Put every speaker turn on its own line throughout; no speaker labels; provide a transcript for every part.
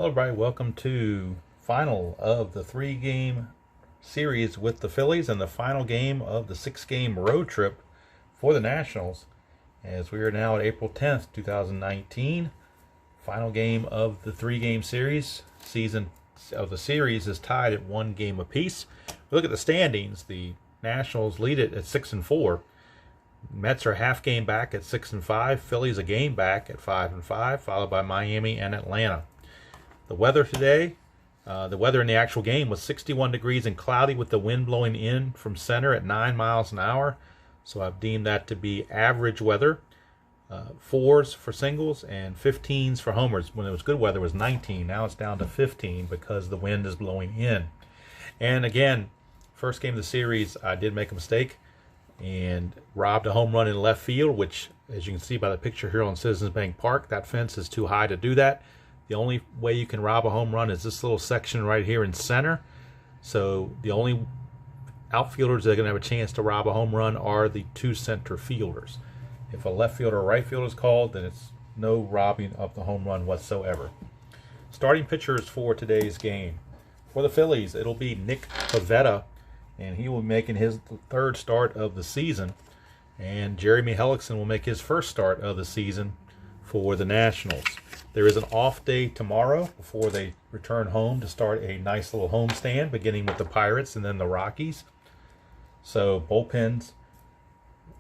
Hello everybody, welcome to final of the 3-game series with the Phillies and the final game of the 6-game road trip for the Nationals, as we are now at April 10th, 2019. Final game of the 3-game series. Season of the series is tied at 1 game apiece. We look at the standings. The Nationals lead it at 6-4. Mets are half game back at 6-5. Phillies a game back at 5-5, followed by Miami and Atlanta. The weather today, the weather in the actual game was 61 degrees and cloudy with the wind blowing in from center at 9 miles an hour. So I've deemed that to be average weather. 4s for singles and 15s for homers. When it was good weather, it was 19. Now it's down to 15 because the wind is blowing in. And again, first game of the series, I did make a mistake and robbed a home run in left field, which, as you can see by the picture here on Citizens Bank Park, that fence is too high to do that. The only way you can rob a home run is this little section right here in center. So the only outfielders that are going to have a chance to rob a home run are the 2 center fielders. If a left fielder or right fielder is called, then it's no robbing of the home run whatsoever. Starting pitchers for today's game. For the Phillies, it'll be Nick Pivetta, and he will be making his 3rd start of the season. And Jeremy Hellickson will make his 1st start of the season for the Nationals. There is an off day tomorrow before they return home to start a nice little homestand, beginning with the Pirates and then the Rockies. So bullpens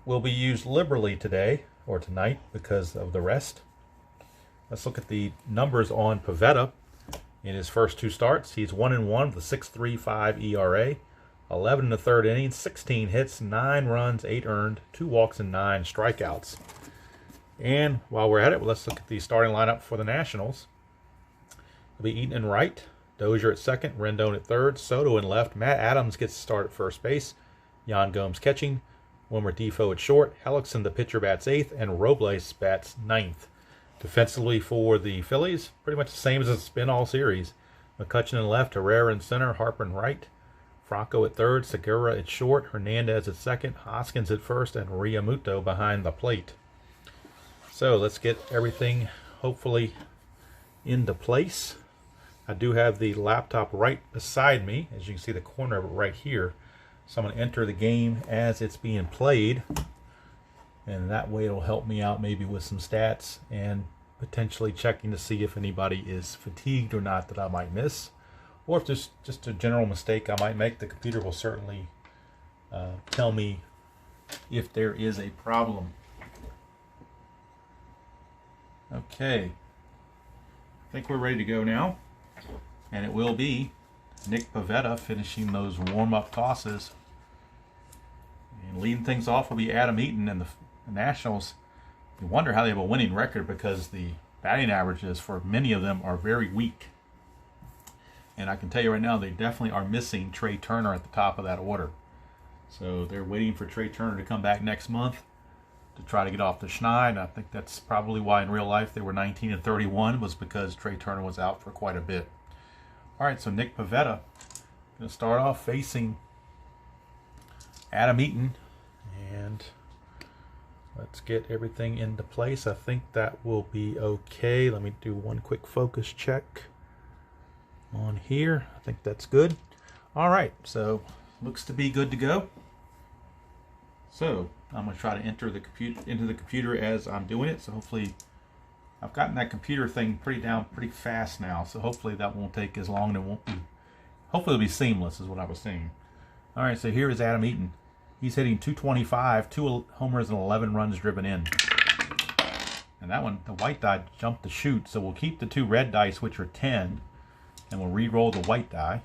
will be used liberally today or tonight because of the rest. Let's look at the numbers on Pivetta in his first 2 starts. He's 1-1 with a 6.35 ERA, 11 in the 3rd inning, 16 hits, 9 runs, 8 earned, 2 walks, and 9 strikeouts. And while we're at it, let's look at the starting lineup for the Nationals. It'll be Eaton in right, Dozier at 2nd, Rendon at 3rd, Soto in left. Matt Adams gets to start at first base. Yan Gomes catching. Wilmer Defoe at short. Hellickson, the pitcher, bats 8th, and Robles bats 9th. Defensively for the Phillies, pretty much the same as it's been all series. McCutchen in left, Herrera in center, Harper in right, Franco at 3rd, Segura at short, Hernandez at 2nd, Hoskins at 1st, and Realmuto behind the plate. So let's get everything hopefully into place. I do have the laptop right beside me. As you can see, the corner of it right here. So I'm going to enter the game as it's being played. And that way it'll help me out maybe with some stats and potentially checking to see if anybody is fatigued or not that I might miss. Or if there's just a general mistake I might make, the computer will certainly tell me if there is a problem. Okay, I think we're ready to go now, and it will be Nick Pivetta finishing those warm-up tosses. And leading things off will be Adam Eaton, and the Nationals. You wonder how they have a winning record because the batting averages for many of them are very weak. And I can tell you right now, they definitely are missing Trey Turner at the top of that order. So they're waiting for Trey Turner to come back next month to try to get off the schneid. I think that's probably why in real life they were 19-31, was because Trey Turner was out for quite a bit. All right, so Nick Pivetta going to start off facing Adam Eaton, and let's get everything into place. I think that will be okay. Let me do one quick focus check on here. I think that's good. All right, so looks to be good to go. So I'm going to try to enter into the computer as I'm doing it. So hopefully I've gotten that computer thing pretty fast now. So hopefully that won't take as long, and it won't be. Hopefully it'll be seamless is what I was saying. All right, so here is Adam Eaton. He's hitting 225, 2 homers and 11 runs driven in. And that one, the white die jumped the chute. So we'll keep the 2 red dice, which are 10, and we'll re-roll the white die.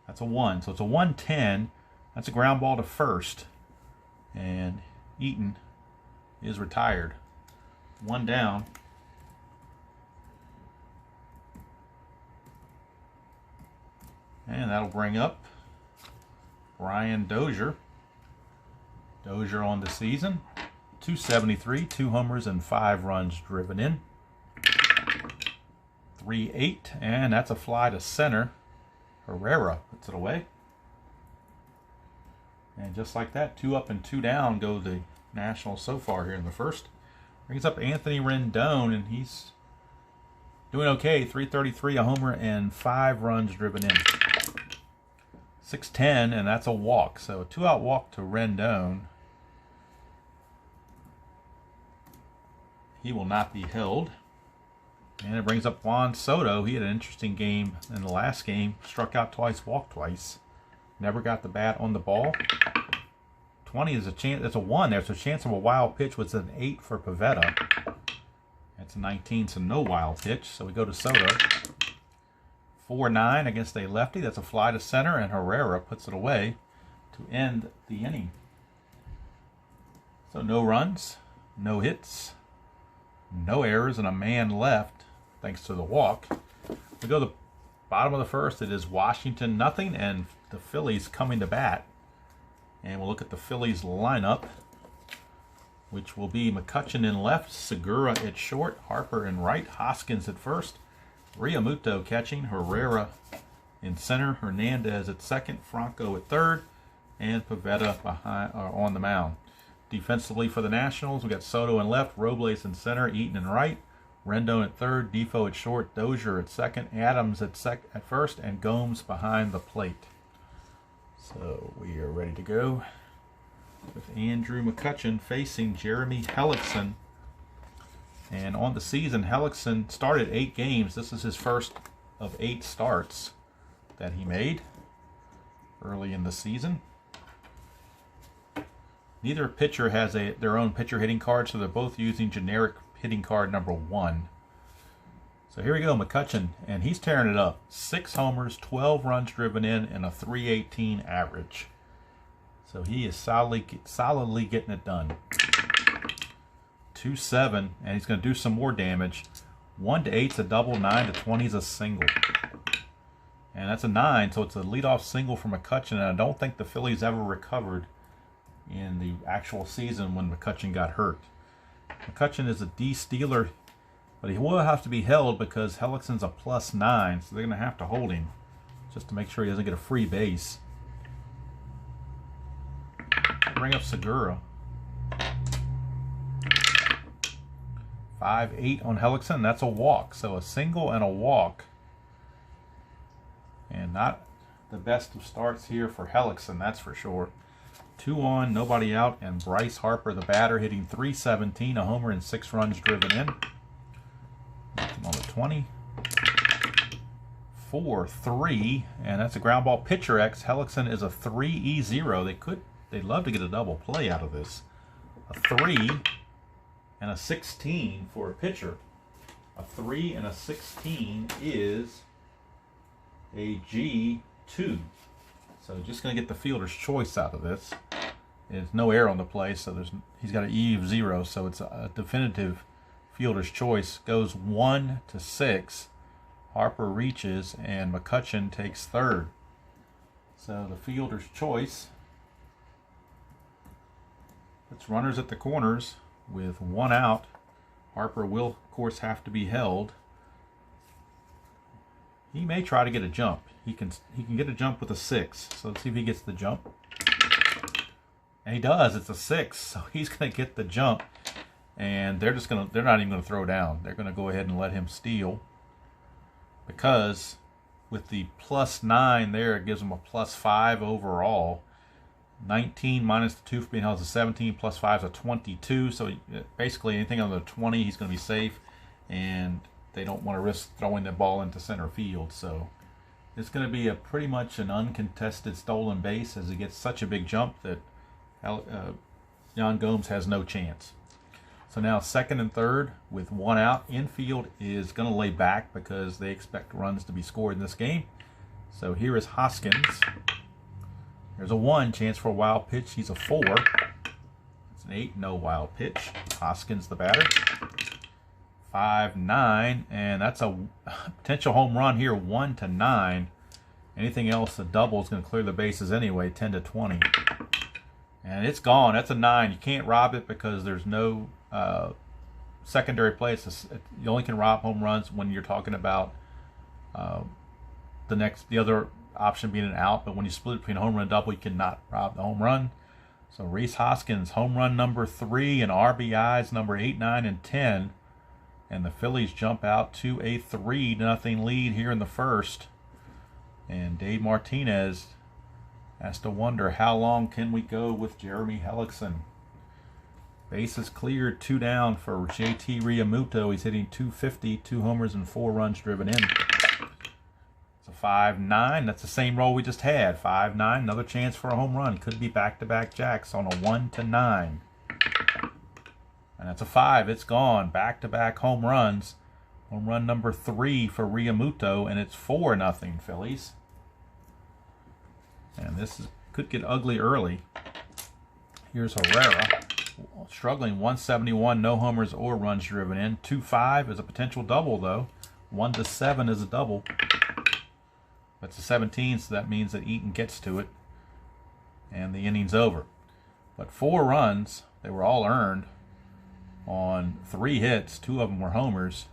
That's a 1. So it's a 1-10. That's a ground ball to first. And Eaton is retired. 1 down. And that'll bring up Brian Dozier. Dozier on the season. 273, 2 homers and 5 runs driven in. 3-8, and that's a fly to center. Herrera puts it away. And just like that, 2 up and 2 down go the Nationals so far here in the first. Brings up Anthony Rendon, and he's Doing okay, 333, a homer, and 5 runs driven in. 610, and that's a walk. So a 2-out walk to Rendon. He will not be held. And it brings up Juan Soto. He had an interesting game in the last game. Struck out twice, walked twice. Never got the bat on the ball. 20 is a chance. That's a 1. There's a chance of a wild pitch. Was an 8 for Pivetta. That's a 19, so no wild pitch. So we go to Soto. 4-9 against a lefty. That's a fly to center, and Herrera puts it away to end the inning. So no runs, no hits, no errors, and a man left thanks to the walk. We go to the bottom of the first. It is Washington 0, and the Phillies coming to bat. And we'll look at the Phillies lineup, which will be McCutchen in left, Segura at short, Harper in right, Hoskins at first, Realmuto catching, Herrera in center, Hernandez at second, Franco at third, and Pivetta behind on the mound. Defensively for the Nationals, we got Soto in left, Robles in center, Eaton in right, Rendon at third, Defoe at short, Dozier at second, Adams at first, and Gomes behind the plate. So we are ready to go with Andrew McCutchen facing Jeremy Hellickson. And on the season, Hellickson started 8 games. This is his first of 8 starts that he made early in the season. Neither pitcher has their own pitcher hitting card, so they're both using generic hitting card number 1. So here we go, McCutchen, and he's tearing it up. 6 homers, 12 runs driven in, and a 318 average. So he is solidly getting it done. 2-7, and he's going to do some more damage. 1-8 is a double, 9-20 is a single. And that's a 9, so it's a leadoff single for McCutchen, and I don't think the Phillies ever recovered in the actual season when McCutchen got hurt. McCutchen is a D-stealer, but he will have to be held because Hellickson's a +9, so they're going to have to hold him just to make sure he doesn't get a free base. Bring up Segura. 5-8 on Hellickson. That's a walk. So a single and a walk. And not the best of starts here for Hellickson, that's for sure. 2 on, nobody out, and Bryce Harper, the batter, hitting .317, a homer and 6 runs driven in. On the 20. 4-3, and that's a ground ball. Pitcher X. Hellickson is a 3-0. They'd love to get a double play out of this. A 3 and a 16 for a pitcher. A 3 and a 16 is a G2. So just going to get the fielder's choice out of this. There's no error on the play, so he's got an E of 0, so it's a definitive fielder's choice. Goes 1-6. Harper reaches, and McCutchen takes third. So the fielder's choice puts runners at the corners with 1 out. Harper will, of course, have to be held. He may try to get a jump. He can get a jump with a 6. So let's see if he gets the jump. And he does. It's a 6. So he's going to get the jump. And they're not even going to throw down. They're going to go ahead and let him steal. Because with the +9 there, it gives him a +5 overall. 19 minus the 2 for being held is a 17, +5 is a 22. So basically anything under 20, he's going to be safe. And they don't want to risk throwing the ball into center field. So it's going to be pretty much an uncontested stolen base as he gets such a big jump that Yan Gomes has no chance. So now second and third with 1 out. Infield is going to lay back because they expect runs to be scored in this game. So here is Hoskins. There's a 1, chance for a wild pitch. He's a 4. It's an 8, no wild pitch. Hoskins the batter. 5-9, and that's a potential home run here, 1-9. Anything else, a double is going to clear the bases anyway, 10-20. And it's gone. That's a 9. You can't rob it because there's no secondary play. You only can rob home runs when you're talking about the other option being an out. But when you split between a home run and double, you cannot rob the home run. So Rhys Hoskins, home run number 3, and RBIs number 8, 9, and 10 And the Phillies jump out to a 3-0 lead here in the first. And Dave Martinez has to wonder, how long can we go with Jeremy Hellickson? Bases cleared, 2 down for JT Realmuto. He's hitting .250, 2 homers and 4 runs driven in. It's a 5-9. That's the same roll we just had. 5-9. Another chance for a home run. Could be back-to-back jacks on a 1-9. And that's a 5. It's gone. Back-to-back home runs. Home run number 3 for Realmuto, and it's 4-0 Phillies. And this could get ugly early. Here's Herrera. Struggling, 171, no homers or runs driven in. 2-5 is a potential double, though. 1-7 is a double. That's a 17, so that means that Eaton gets to it. And the inning's over. But 4 runs, they were all earned on 3 hits. 2 of them were homers.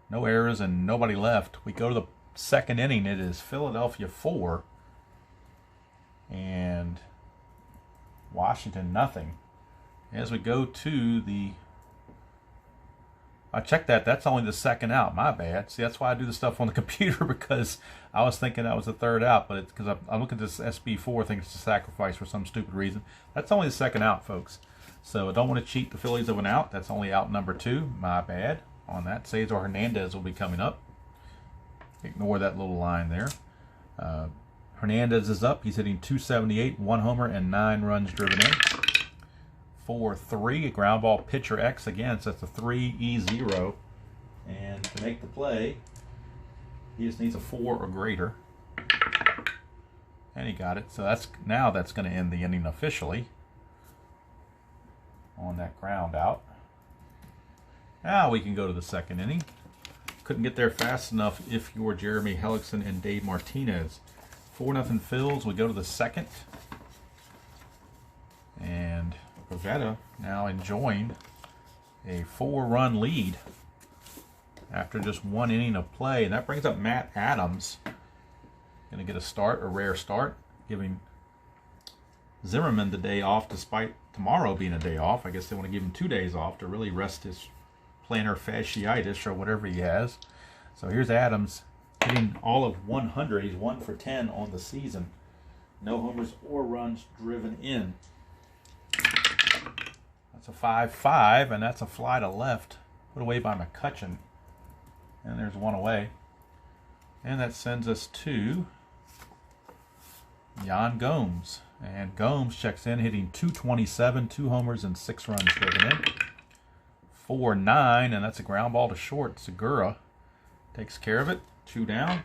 No errors and nobody left. We go to the second inning. It is Philadelphia 4 and Washington nothing. As we go to the, I checked that. That's only the second out. My bad. See, that's why I do the stuff on the computer, because I was thinking that was the third out, but it's because I look at this SB4, I think it's a sacrifice for some stupid reason. That's only the second out, folks. So I don't want to cheat the Phillies of an out. That's only out number 2. My bad on that. Cesar Hernandez will be coming up. Ignore that little line there. Hernandez is up. He's hitting .278, 1 homer and 9 runs driven in. 4-3, a ground ball pitcher X again, so that's a 3-E-0. And to make the play, he just needs a 4 or greater. And he got it. So that's going to end the inning officially on that ground out. Now we can go to the second inning. Couldn't get there fast enough if you're Jeremy Hellickson and Dave Martinez. 4-0 Phils. We go to the second. And Pivetta now enjoying a 4-run lead after just 1 inning of play. And that brings up Matt Adams. Going to get a start, a rare start, giving Zimmerman the day off despite tomorrow being a day off. I guess they want to give him 2 days off to really rest his plantar fasciitis or whatever he has. So here's Adams hitting all of 100. He's 1 for 10 on the season. No homers or runs driven in. That's a 5-5, and that's a fly to left. Put away by McCutchen. And there's 1 away. And that sends us to Yan Gomes. And Gomes checks in, hitting .227, 2 homers and 6 runs driven in. 4-9, and that's a ground ball to short. Segura takes care of it. 2 down.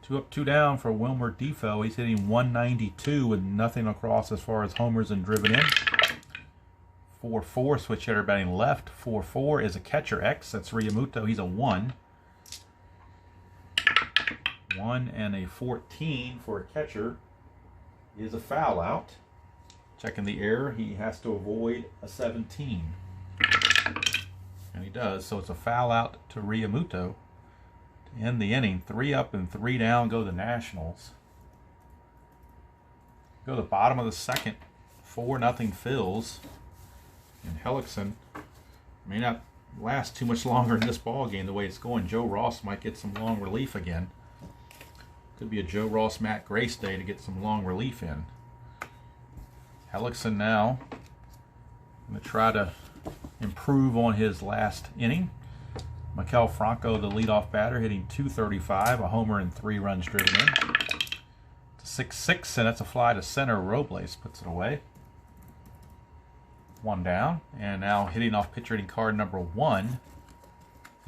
2 up, 2 down for Wilmer Defoe. He's hitting .192 with nothing across as far as homers and driven in. 4-4, switch hitter batting left. 4-4 is a catcher X. That's Realmuto. He's a 1. 1 and a 14 for a catcher is a foul out. Checking the error, he has to avoid a 17. And he does, so it's a foul out to Realmuto to end the inning. 3 up and 3 down go the Nationals. Go to the bottom of the second. 4-0 Phils. And Hellickson may not last too much longer in this ball game the way it's going. Joe Ross might get some long relief again. Could be a Joe Ross, Matt Grace day to get some long relief in. Hellickson now going to try to improve on his last inning. Maikel Franco, the leadoff batter, hitting .235, a homer and 3 runs driven in. It's a 6-6, and that's a fly to center. Robles puts it away. 1 down, and now hitting off pitcher hitting card number 1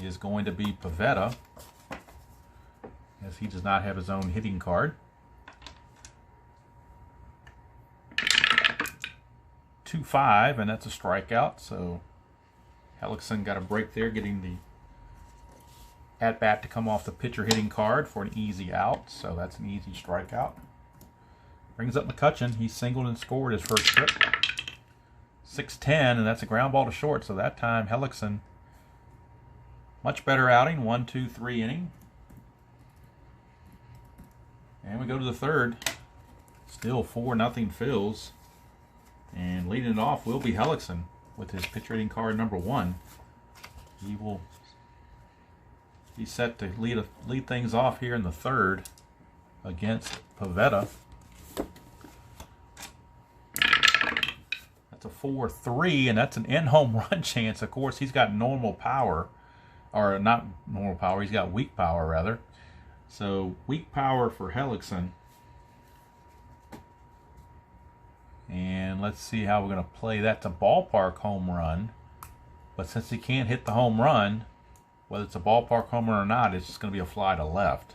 is going to be Pivetta, as he does not have his own hitting card. 2-5, and that's a strikeout. So Hellickson got a break there, getting the at-bat to come off the pitcher hitting card for an easy out. So that's an easy strikeout. Brings up McCutchen. He singled and scored his first trip. 6-10, and that's a ground ball to short. So that time Hellickson, much better outing. 1-2-3 inning. And we go to the third. Still 4-0 Phils. And leading it off will be Hellickson. with his pitch rating card number 1. He will be set to lead things off here in the 3rd against Pivetta. That's a 4-3, and that's an in-home run chance. Of course, he's got normal power, or not normal power, he's got weak power, rather. So, weak power for Hellickson. And let's see how we're going to play that. It's a ballpark home run. But since he can't hit the home run, whether it's a ballpark home run or not, it's just going to be a fly to left.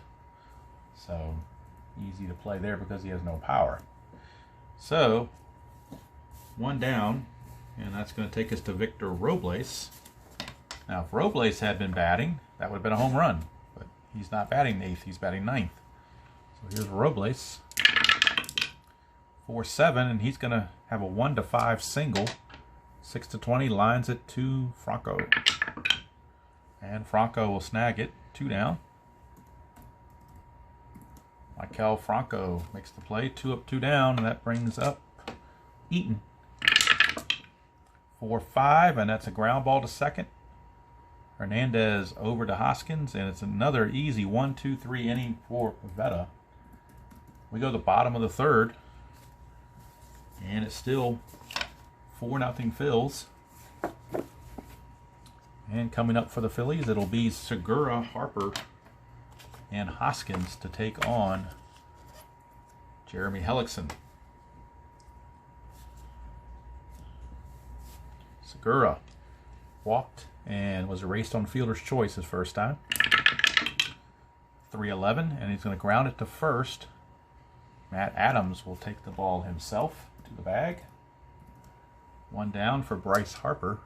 So, easy to play there because he has no power. So, 1 down, and that's going to take us to Victor Robles. Now, if Robles had been batting, that would have been a home run. But he's not batting 8th, he's batting 9th. So here's Robles. 4-7, and he's going to have a 1-5 single. 6-20, lines it to Franco. And Franco will snag it. 2 down. Michael Franco makes the play. 2 up, 2 down, and that brings up Eaton. 4-5, and that's a ground ball to second. Hernandez over to Hoskins, and it's another easy 1-2-3 inning for Pivetta. We go to the bottom of the 3rd, and it's still 4-0 Phils. And coming up for the Phillies, it'll be Segura, Harper, and Hoskins to take on Jeremy Hellickson. Segura walked and was erased on fielder's choice his first time. 3-11, and he's going to ground it to first. Matt Adams will take the ball himself to the bag. 1 down for Bryce Harper.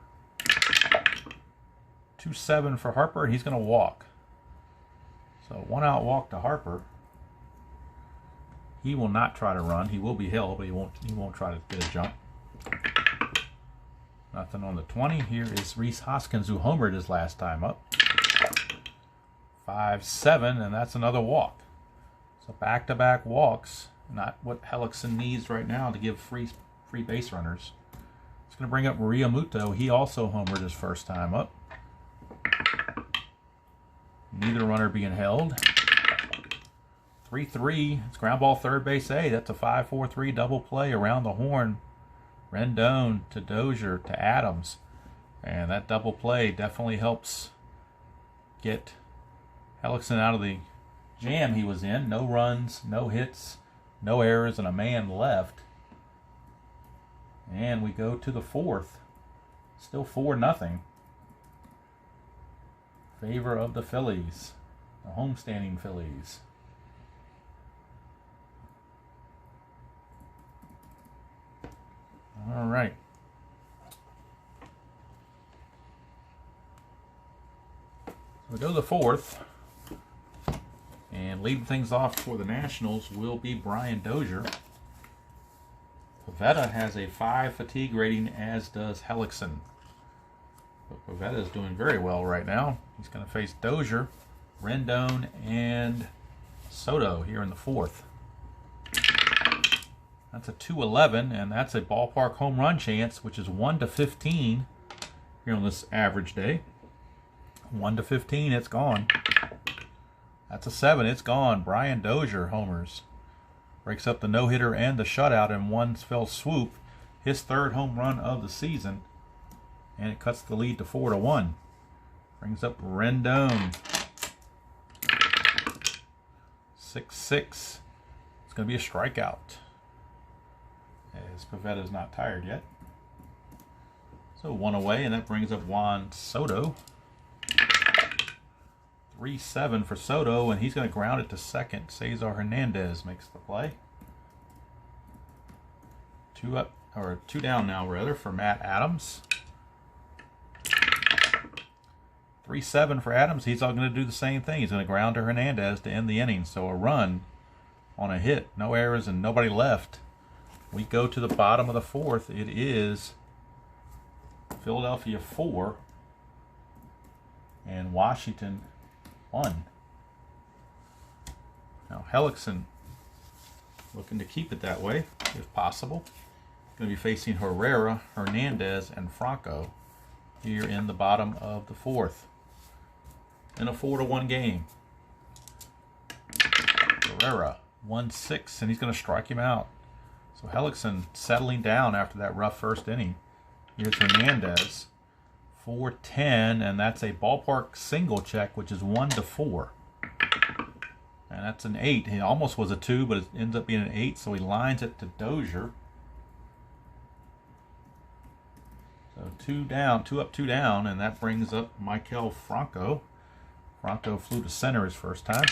2-7 for Harper, and he's going to walk. So 1 out walk to Harper. He will not try to run. He will be held, but he won't try to get a jump. Nothing on the 20. Here is Rhys Hoskins, who homered his last time up. 5-7, and that's another walk. So back-to-back walks. Not what Hellickson needs right now to give free base runners. It's going to bring up Maria Muto. He also homered his first time up. Neither runner being held. 3-3. It's ground ball third base A. That's a 5-4-3 double play around the horn. Rendon to Dozier to Adams. And that double play definitely helps get Hellickson out of the jam he was in. No runs, no hits, no errors, and a man left. And we go to the 4th. Still 4-0. Favor of the Phillies. The homestanding Phillies. All right. So we go to the 4th. And leading things off for the Nationals will be Brian Dozier. Pivetta has a 5 fatigue rating, as does Hellickson. But Pivetta is doing very well right now. He's going to face Dozier, Rendon, and Soto here in the 4th. That's a 2-11, and that's a ballpark home run chance, which is 1-15 here on this average day. 1-15, it's gone. That's a 7, it's gone. Brian Dozier homers. Breaks up the no-hitter and the shutout in one fell swoop. His 3rd home run of the season. And it cuts the lead to 4-1. Brings up Rendon. 6-6. It's going to be a strikeout, as Pivetta's not tired yet. So 1 away, and that brings up Juan Soto. 3-7 for Soto, and he's going to ground it to second. Cesar Hernandez makes the play. 2 up, or 2 down now rather, for Matt Adams. 3-7 for Adams. He's all going to do the same thing. He's going to ground to Hernandez to end the inning. So a run on a hit, no errors, and nobody left. We go to the bottom of the 4th. It is Philadelphia 4 and Washington 1. Now Hellickson looking to keep it that way if possible. going to be facing Herrera, Hernandez, and Franco here in the bottom of the fourth in a 4-1 game. Herrera 1-6, and he's going to strike him out. So Hellickson settling down after that rough first inning. Here's Hernandez 4-10, and that's a ballpark single check, which is 1-4. And that's an 8. It almost was a 2, but it ends up being an 8, so he lines it to Dozier. So 2 down, 2 up, 2 down, and that brings up Michael Franco. Franco flew to center his first time.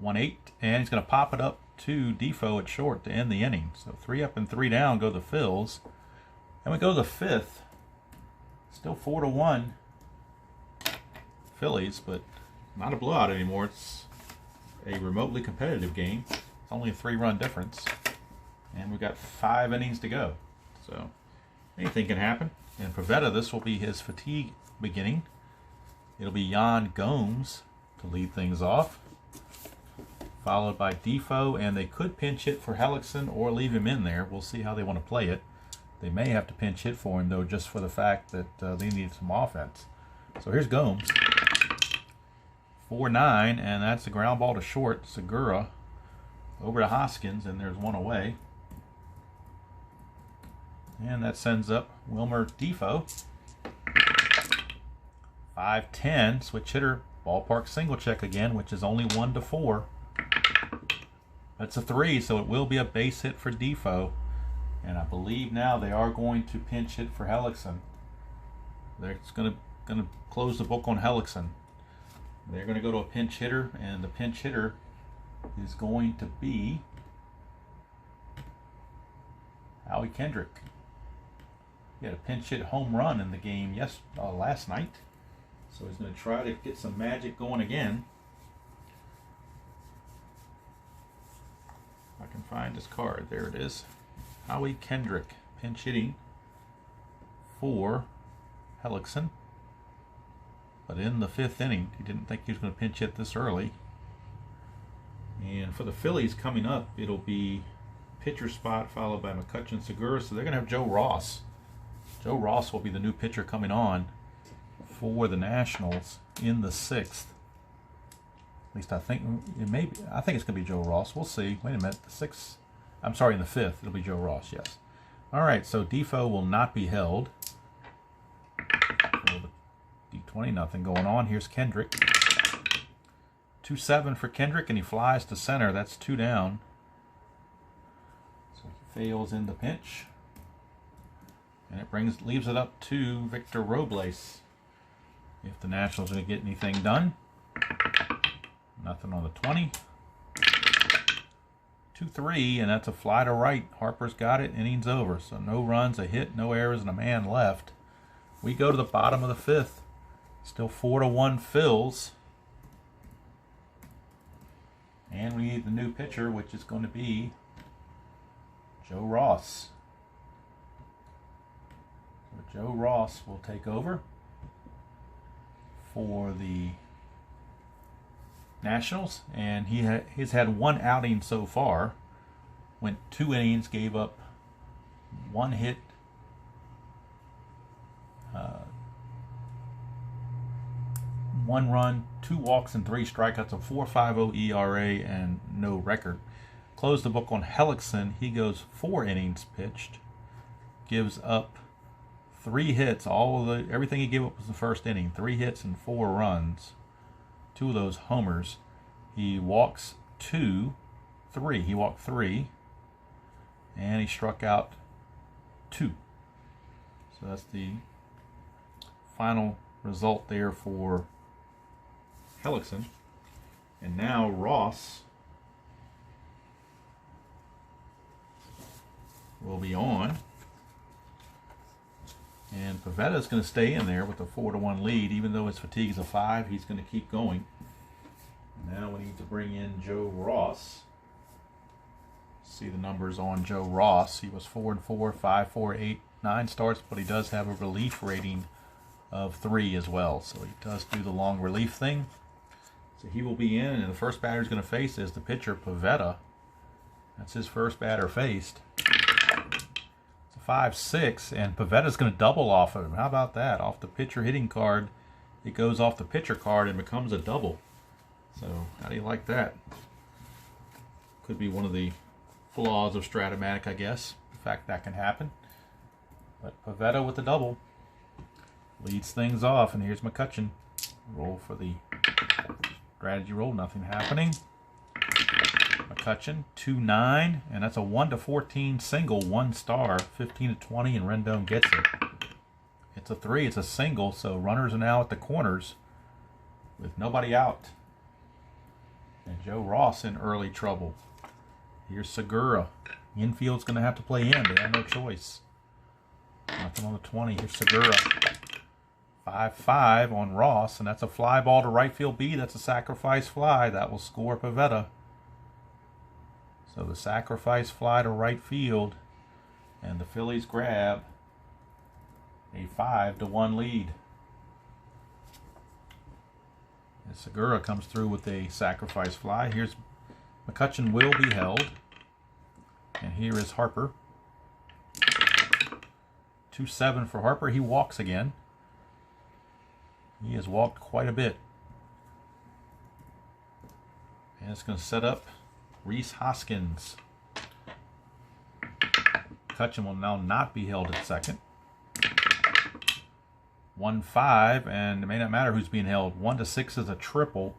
1-8, and he's going to pop it up to Defoe at short to end the inning. So 3 up and 3 down go the Phils. And we go to the fifth. Still 4-1 Phillies, but not a blowout anymore. It's a remotely competitive game. It's only a 3-run difference. And we've got 5 innings to go. So anything can happen. And Pivetta, this will be his fatigue beginning. It'll be Yan Gomes to lead things off, followed by Defoe, and they could pinch hit for Hellickson or leave him in there. We'll see how they want to play it. They may have to pinch hit for him, though, just for the fact that they need some offense. So here's Gomes. 4-9, and that's a ground ball to short. Segura over to Hoskins, and there's one away. And that sends up Wilmer Defoe. 5-10, switch hitter, ballpark single check again, which is only 1-4. That's a 3, so it will be a base hit for Defoe. And I believe now they are going to pinch hit for Hellickson. They're going to close the book on Hellickson. They're going to go to a pinch hitter, and the pinch hitter is going to be Howie Kendrick. He had a pinch hit home run in the game last night. So he's going to try to get some magic going again. If I can find his card. There it is. Howie Kendrick pinch hitting for Hellickson. But in the 5th inning, he didn't think he was going to pinch hit this early. And for the Phillies coming up, it'll be pitcher spot followed by McCutchen, Segura. So they're going to have Joe Ross. Joe Ross will be the new pitcher coming on for the Nationals in the 6th. At least I think it may be. I think it's going to be Joe Ross. We'll see. Wait a minute. The 6th. I'm sorry, in the 5th. It'll be Joe Ross, yes. All right, so Defoe will not be held. D20, nothing going on. Here's Kendrick. 2-7 for Kendrick, and he flies to center. That's 2 down. So he fails in the pinch. And it leaves it up to Victor Robles. If the Nationals are going to get anything done. Nothing on the 20. 2-3, and that's a fly to right. Harper's got it. Inning's over. So no runs, a hit, no errors, and a man left. We go to the bottom of the 5th. Still 4-1 Phils. And we need the new pitcher, which is going to be Joe Ross. So Joe Ross will take over for the Nationals, and he's had 1 outing so far. Went 2 innings, gave up 1 hit, 1 run, 2 walks, and 3 strikeouts. A 4.50 ERA and no record. Close the book on Hellickson. He goes 4 innings pitched, gives up 3 hits. Everything he gave up was the first inning. 3 hits and 4 runs. 2 of those homers. He walks 3. He walked 3, and he struck out 2. So that's the final result there for Hellickson. And now Ross will be on. And Pivetta is going to stay in there with a 4-1 lead. Even though his fatigue is a 5, he's going to keep going. Now we need to bring in Joe Ross. See the numbers on Joe Ross. He was 4-4, 5-4, 8, 9 starts, but he does have a relief rating of 3 as well. So he does do the long relief thing. So he will be in, and the first batter he's going to face is the pitcher, Pivetta. That's his first batter faced. 5-6, and Pivetta's going to double off of him. How about that? Off the pitcher hitting card, it goes off the pitcher card and becomes a double. So how do you like that? Could be one of the flaws of Strat-O-Matic, I guess. The fact that can happen. But Pivetta with the double leads things off, and here's McCutcheon. Roll for the strategy roll, nothing happening. McCutcheon, 2-9, and that's a 1-14 single, 1 star, 15-20, and Rendon gets it. It's a 3, it's a single, so runners are now at the corners with nobody out. And Joe Ross in early trouble. Here's Segura. Infield's going to have to play in. They have no choice. Nothing on the 20. Here's Segura. 5-5 on Ross, and that's a fly ball to right field B. That's a sacrifice fly. That will score Pivetta. So the sacrifice fly to right field, and the Phillies grab a 5-1 lead. And Segura comes through with a sacrifice fly. Here's McCutcheon will be held. And here is Harper. 2-7 for Harper. He walks again. He has walked quite a bit. And it's going to set up Rhys Hoskins. McCutcheon will now not be held at second. 1-5, and it may not matter who's being held. 1-6 is a triple.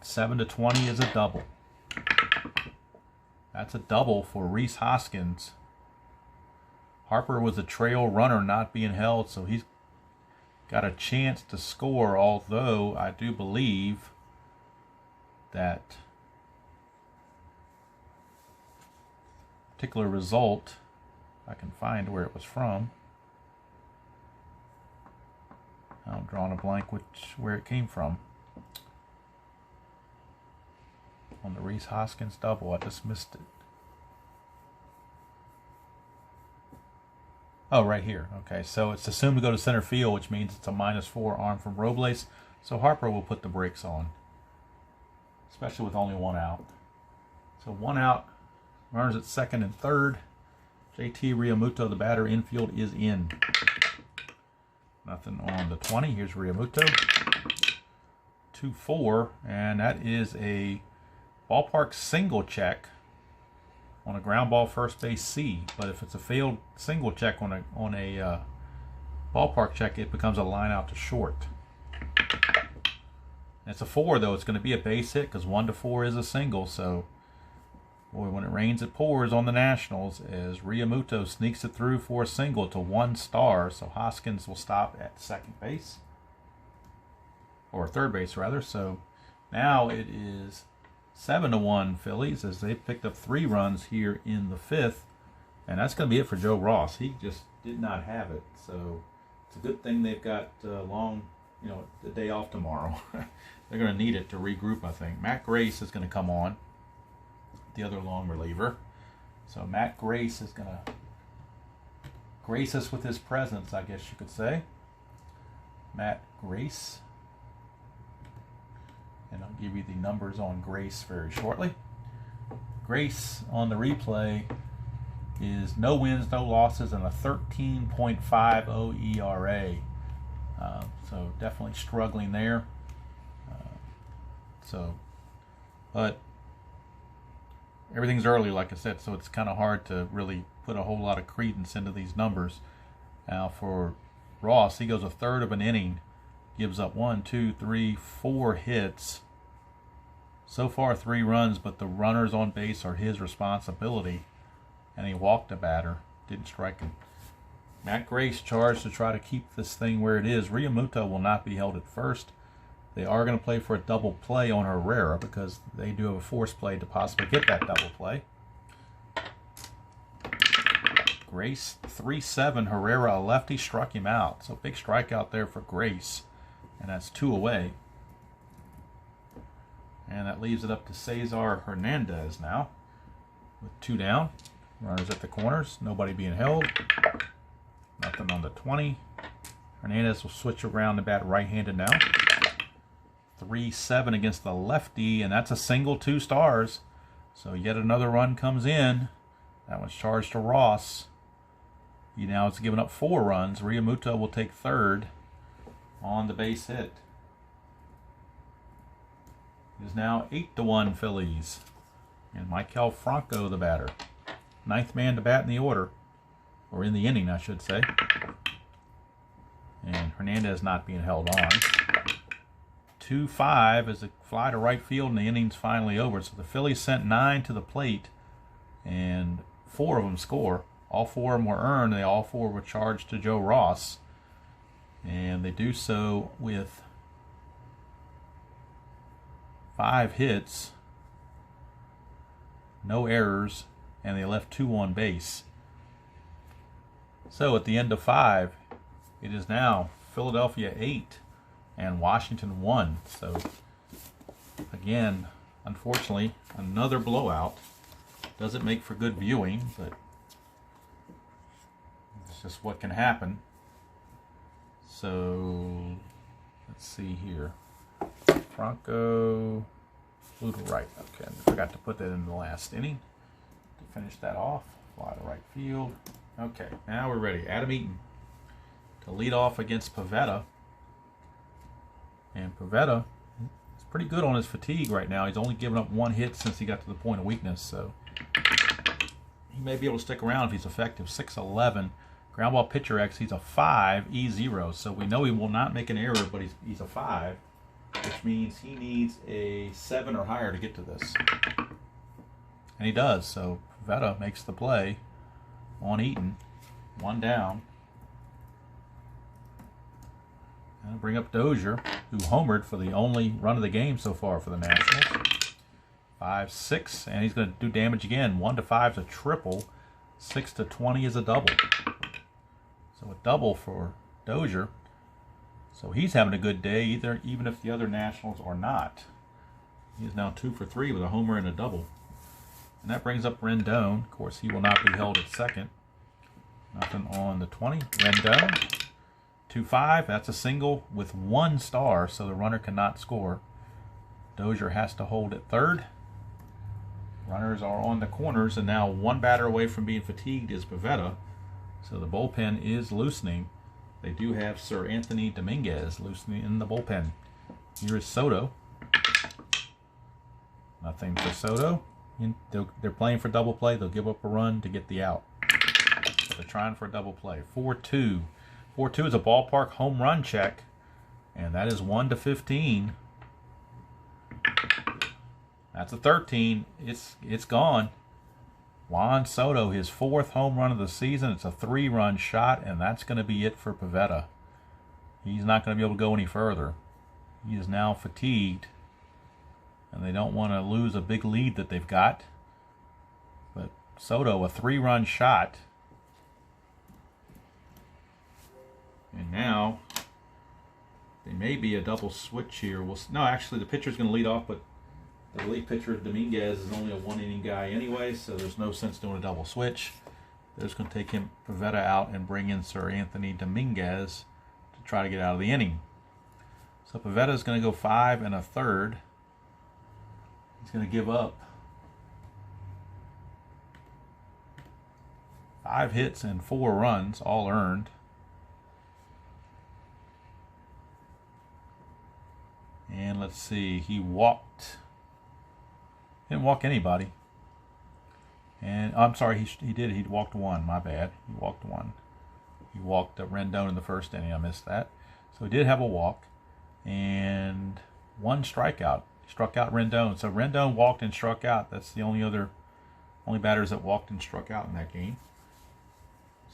7-20 is a double. That's a double for Rhys Hoskins. Harper was a trail runner not being held, so he's got a chance to score, although I do believe that particular result, I can find where it was from. I'm drawing a blank where it came from. On the Rhys Hoskins double, I just missed it. Oh, right here. Okay, so it's assumed to go to center field, which means it's a -4 arm from Robles. So Harper will put the brakes on, especially with only 1 out. So 1 out, runners at second and third. JT Realmuto, the batter, infield is in. Nothing on the 20. Here's Realmuto. 2-4, and that is a ballpark single check on a ground ball first base C. But if it's a failed single check on a ballpark check, it becomes a line out to short. It's a 4 though. It's going to be a base hit because 1-4 is a single. So, boy, when it rains, it pours on the Nationals as Realmuto sneaks it through for a single to 1 star. So Hoskins will stop at second base, or third base rather. So now it is 7-1 Phillies as they picked up 3 runs here in the 5th, and that's going to be it for Joe Ross. He just did not have it, so it's a good thing they've got the day off tomorrow. They're going to need it to regroup, I think. Matt Grace is going to come on, the other long reliever. So Matt Grace is going to grace us with his presence, I guess you could say. Matt Grace. And I'll give you the numbers on Grace very shortly. Grace on the replay is no wins, no losses, and a 13.50 ERA. So definitely struggling there. But everything's early, like I said, so it's kind of hard to really put a whole lot of credence into these numbers. Now for Ross, he goes a third of an inning, gives up 4 hits. So far 3 runs, but the runners on base are his responsibility. And he walked a batter, didn't strike him. Matt Grace charged to try to keep this thing where it is. Realmuto will not be held at first. They are going to play for a double play on Herrera because they do have a force play to possibly get that double play. Grace, 3-7. Herrera, a lefty, struck him out. So big strikeout there for Grace. And that's 2 away. And that leaves it up to Cesar Hernandez now with 2 down. Runners at the corners. Nobody being held. Nothing on the 20. Hernandez will switch around the bat right-handed now. 3-7 against the lefty, and that's a single, 2 stars. So yet another run comes in. That one's charged to Ross. He now has given up 4 runs. Realmuto will take third on the base hit. It is now 8-1 Phillies. And Michael Franco the batter. 9th man to bat in the order. Or in the inning, I should say. And Hernandez not being held on. 2-5 as a fly to right field, and the inning's finally over. So the Phillies sent 9 to the plate, and 4 of them score. All 4 of them were earned. All 4 were charged to Joe Ross. And they do so with 5 hits, no errors, and they left 2 on base. So at the end of 5, it is now Philadelphia 8 and Washington 1. So again, unfortunately, another blowout. Doesn't make for good viewing, but it's just what can happen. So let's see here. Franco flew to right. Okay, I forgot to put that in the last inning to finish that off. Fly to right field. Okay, now we're ready. Adam Eaton to lead off against Pivetta. And Pivetta is pretty good on his fatigue right now. He's only given up 1 hit since he got to the point of weakness, so he may be able to stick around if he's effective. 6'11", ground ball pitcher X. He's a 5 E0, so we know he will not make an error, but he's a 5, which means he needs a 7 or higher to get to this, and he does. So Pivetta makes the play on Eaton, 1 down. And bring up Dozier, who homered for the only run of the game so far for the Nationals. 5-6, and he's going to do damage again. 1-5 is a triple. 6-20 is a double. So a double for Dozier. So he's having a good day, even if the other Nationals are not. He's now 2 for 3 with a homer and a double. And that brings up Rendon. Of course, he will not be held at second. Nothing on the 20. Rendon. 2-5, that's a single with 1 star, so the runner cannot score. Dozier has to hold at third. Runners are on the corners, and now 1 batter away from being fatigued is Pivetta. So the bullpen is loosening. They do have Sir Anthony Dominguez loosening in the bullpen. Here is Soto. Nothing for Soto. They're playing for double play. They'll give up a run to get the out. So they're trying for a double play. 4-2. 4-2 is a ballpark home run check, and that is 1-15. That's a 13. It's gone. Juan Soto, his 4th home run of the season. It's a 3-run shot, and that's going to be it for Pivetta. He's not going to be able to go any further. He is now fatigued, and they don't want to lose a big lead that they've got. But Soto, a 3-run shot. And now, there may be a double switch here. No, actually, the pitcher's going to lead off, but the relief pitcher, Dominguez, is only a 1-inning guy anyway, so there's no sense doing a double switch. They're just going to take Pivetta out and bring in Sir Anthony Dominguez to try to get out of the inning. So Pivetta is going to go 5 1/3. He's going to give up 5 hits and 4 runs, all earned. And let's see, he walked. Didn't walk anybody. And I'm sorry, he did. He walked 1. My bad. He walked 1. He walked Rendon in the first inning. I missed that. So he did have a walk and 1 strikeout. He struck out Rendon. So Rendon walked and struck out. That's the only batters that walked and struck out in that game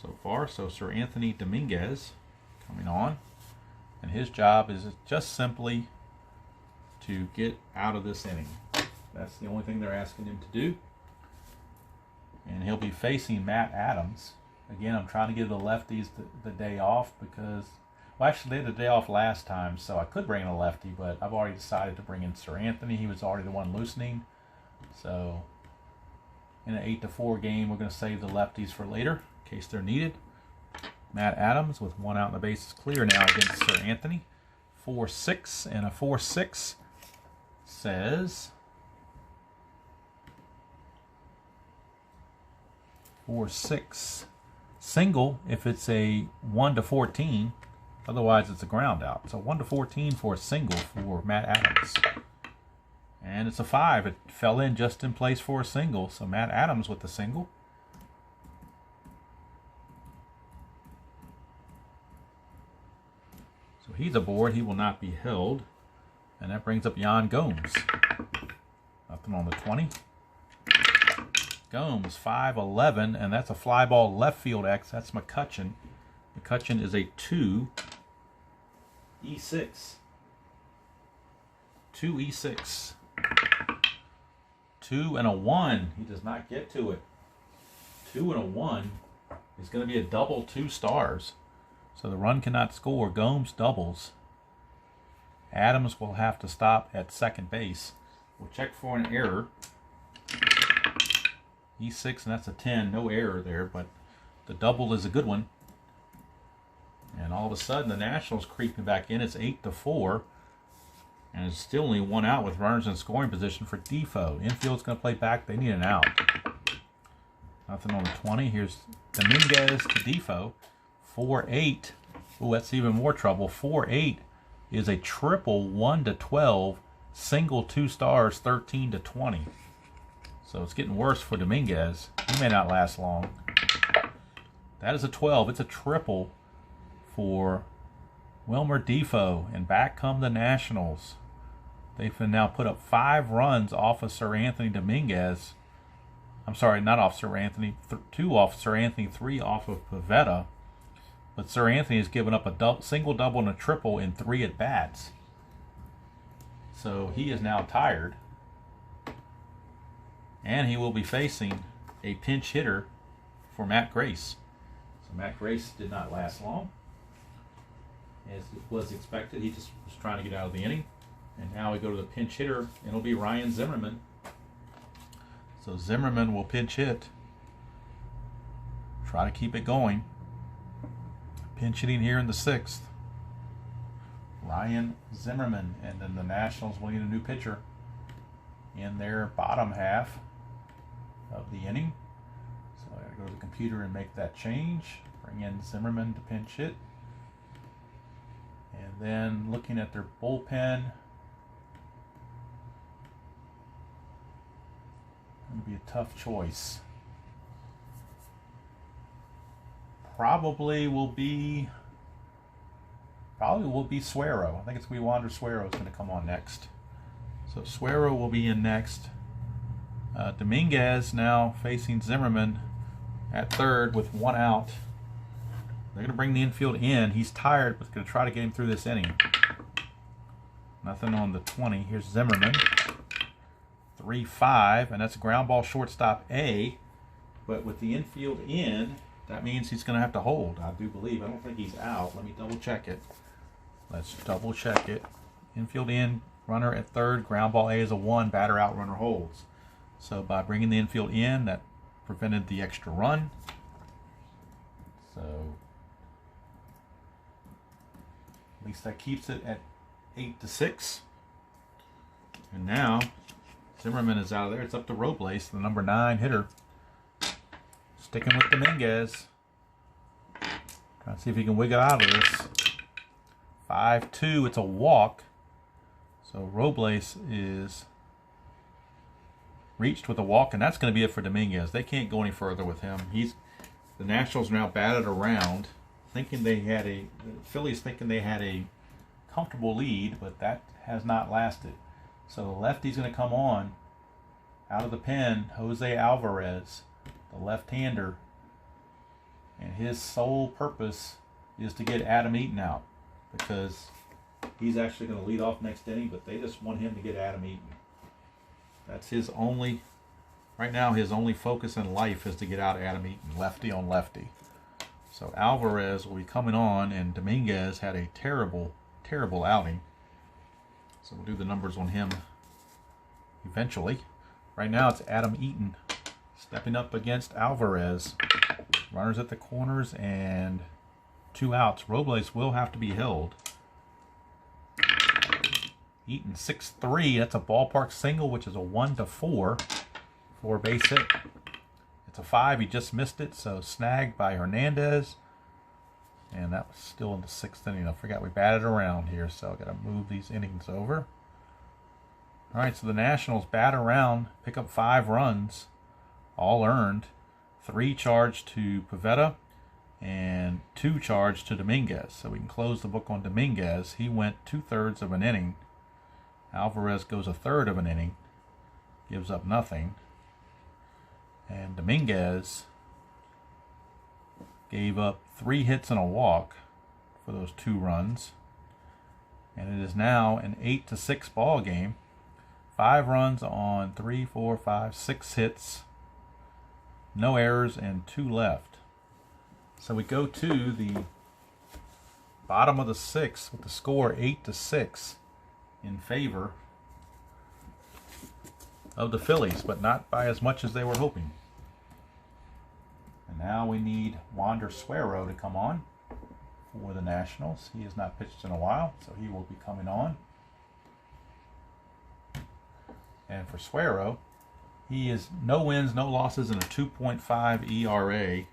so far. So Sir Anthony Dominguez coming on, and his job is just simply to get out of this inning. That's the only thing they're asking him to do. And he'll be facing Matt Adams. Again, I'm trying to give the lefties the day off because, well, actually, they had the day off last time, so I could bring in a lefty, but I've already decided to bring in Sir Anthony. He was already the one loosening. So in an 8-4 game, we're going to save the lefties for later in case they're needed. Matt Adams with 1 out and the bases clear now against Sir Anthony. 4-6, and a 4-6 says 4-6 Single if it's a 1 to 14. Otherwise, it's a ground out. So 1 to 14 for a single for Matt Adams. And it's a 5. It fell in just in place for a single. So Matt Adams with the single. So he's aboard. He will not be held. And that brings up Yan Gomes. Nothing on the 20. Gomes, 5'11", and that's a fly ball left field X. That's McCutcheon. McCutcheon is a 2 E6. 2 E6. 2 and a 1. He does not get to it. 2 and a 1 is going to be a double 2 stars. So the run cannot score. Gomes doubles. Adams will have to stop at second base. We'll check for an error. E6, and that's a 10. No error there, but the double is a good one. And all of a sudden, the Nationals creeping back in. It's 8-4. And it's still only 1 out with runners in scoring position for Defoe. Infield's going to play back. They need an out. Nothing on the 20. Here's Dominguez to Defoe. 4-8. Oh, that's even more trouble. 4-8 is a triple 1 to 12. Single 2 stars 13 to 20. So it's getting worse for Dominguez. He may not last long. That is a 12. It's a triple for Wilmer Defoe. And back come the Nationals. They've now put up 5 runs off of Sir Anthony Dominguez. I'm sorry, not off Sir Anthony. 2 off Sir Anthony, 3 off of Pivetta. But Sir Anthony has given up a single, double, and a triple in 3 at-bats. So he is now tired. And he will be facing a pinch hitter for Matt Grace. So Matt Grace did not last long, as it was expected. He just was trying to get out of the inning. And now we go to the pinch hitter, and it'll be Ryan Zimmerman. So Zimmerman will pinch hit. Try to keep it going. Pinch hitting here in the 6th. Ryan Zimmerman. And then the Nationals will need a new pitcher in their bottom half of the inning. So I gotta go to the computer and make that change. Bring in Zimmerman to pinch hit. And then looking at their bullpen, going to be a tough choice. Probably will be Suero. I think it's going to be Wander Suero is going to come on next. So Suero will be in next. Dominguez now facing Zimmerman at third with 1 out. They're going to bring the infield in. He's tired, but going to try to get him through this inning. Nothing on the 20. Here's Zimmerman. 3-5, and that's a ground ball shortstop A. But with the infield in, that means he's going to have to hold, I do believe. I don't think he's out. Let me double check it. Let's double check it. Infield in, runner at third, ground ball A is a 1, batter out, runner holds. So by bringing the infield in, that prevented the extra run. So at least that keeps it at 8-6. And now Zimmerman is out of there. It's up to Robles, the number 9 hitter. Sticking with Dominguez. Trying to see if he can wiggle out of this. 5-2. It's a walk. So Robles is reached with a walk, and that's going to be it for Dominguez. They can't go any further with him. The Nationals are now batted around, thinking they had the Phillies thinking they had a comfortable lead, but that has not lasted. So the lefty's going to come on out of the pen, Jose Alvarez, the left-hander, and his sole purpose is to get Adam Eaton out, because he's actually going to lead off next inning, but they just want him to get Adam Eaton. That's his only, right now, his only focus in life is to get out Adam Eaton, lefty on lefty. So Alvarez will be coming on, and Dominguez had a terrible, terrible outing. So we'll do the numbers on him eventually. Right now it's Adam Eaton stepping up against Alvarez. Runners at the corners and 2 outs. Robles will have to be held. Eaton 6'3". That's a ballpark single, which is a 1-4 for a base hit. It's It's a 5. He just missed it, so snagged by Hernandez. And that was still in the 6th inning. I forgot we batted around here, so I got to move these innings over. All right, so the Nationals bat around, pick up 5 runs, all earned. 3 charged to Pivetta and 2 charged to Dominguez. So we can close the book on Dominguez. He went 2/3 of an inning. Alvarez goes 1/3 of an inning, gives up nothing. And Dominguez gave up 3 hits and a walk for those 2 runs. And it is now an 8-6 ball game. 5 runs on 3, 4, 5, 6 hits. No errors and 2 left. So we go to the bottom of the 6th with the score 8-6 in favor of the Phillies, but not by as much as they were hoping. And now we need Wander Suero to come on for the Nationals. He has not pitched in a while, so he will be coming on. And for Suero, he is no wins, no losses, and a 2.5 ERA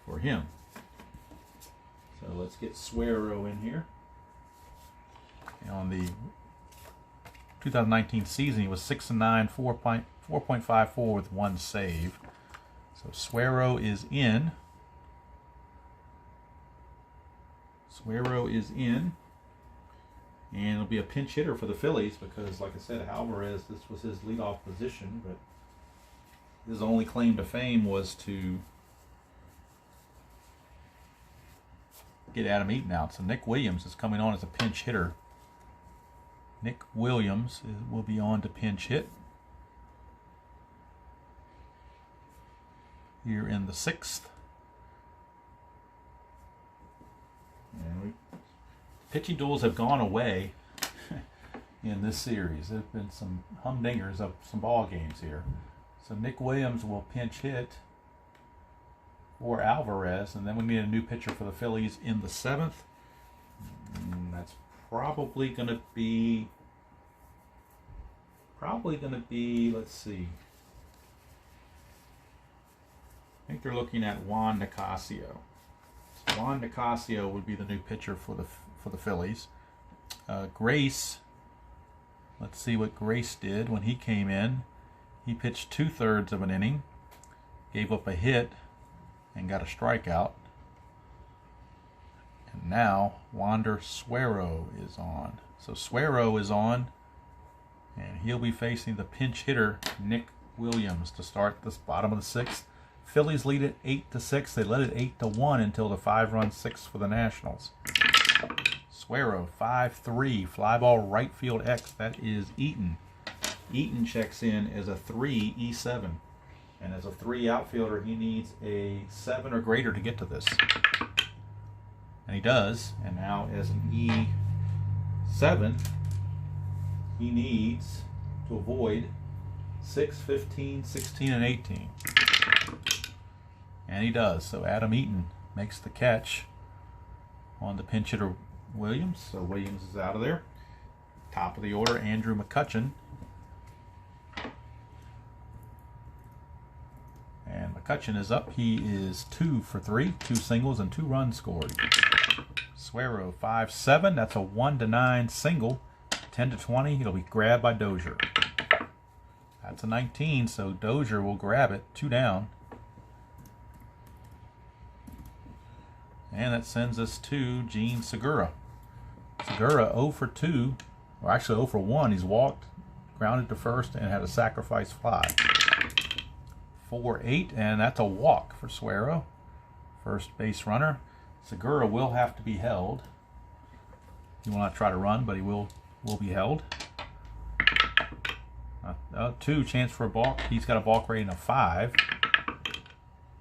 for him. So let's get Suero in here. And on the 2019 season, he was 6-9, 4.54 with 1 save. So Suero is in. Suero is in. And it'll be a pinch hitter for the Phillies because, like I said, Alvarez, this was his leadoff position, but his only claim to fame was to get Adam Eaton out. So Nick Williams is coming on as a pinch hitter. Nick Williams will be on to pinch hit here in the 6th. And pitching duels have gone away in this series. There have been some humdingers of some ball games here. So Nick Williams will pinch hit for Alvarez, and then we need a new pitcher for the Phillies in the 7th. That's probably going to be, let's see. I think they're looking at Juan Nicasio. So Juan Nicasio would be the new pitcher for the Phillies. Grace, let's see what Grace did when he came in. He pitched 2/3 of an inning, gave up a hit, and got a strikeout. And now Wander Suero is on. So Suero is on, and he'll be facing the pinch hitter Nick Williams to start this bottom of the 6th. Phillies lead it 8-6. They led it 8-1 until the 5-run 6th for the Nationals. Suero, 5-3, fly ball right field X. That is Eaton. Eaton checks in as a 3 E7. And as a 3 outfielder, he needs a 7 or greater to get to this. And he does. And now as an E7, he needs to avoid 6, 15, 16, and 18. And he does. So Adam Eaton makes the catch on the pinch hitter Williams. So Williams is out of there. Top of the order, Andrew McCutchen. And McCutchen is up. He is 2 for 3, 2 singles and 2 runs scored. Suero, 5-7. That's a 1-9 single. 10-20. He'll be grabbed by Dozier. That's a 19, so Dozier will grab it. 2 down. And that sends us to Gene Segura. Segura 0 for 2, or actually 0 for 1. He's walked, grounded to first, and had a sacrifice fly. 4-8, and that's a walk for Suero. First base runner. Segura will have to be held. He will not try to run, but he will be held. 2, chance for a balk. He's got a balk rating of 5.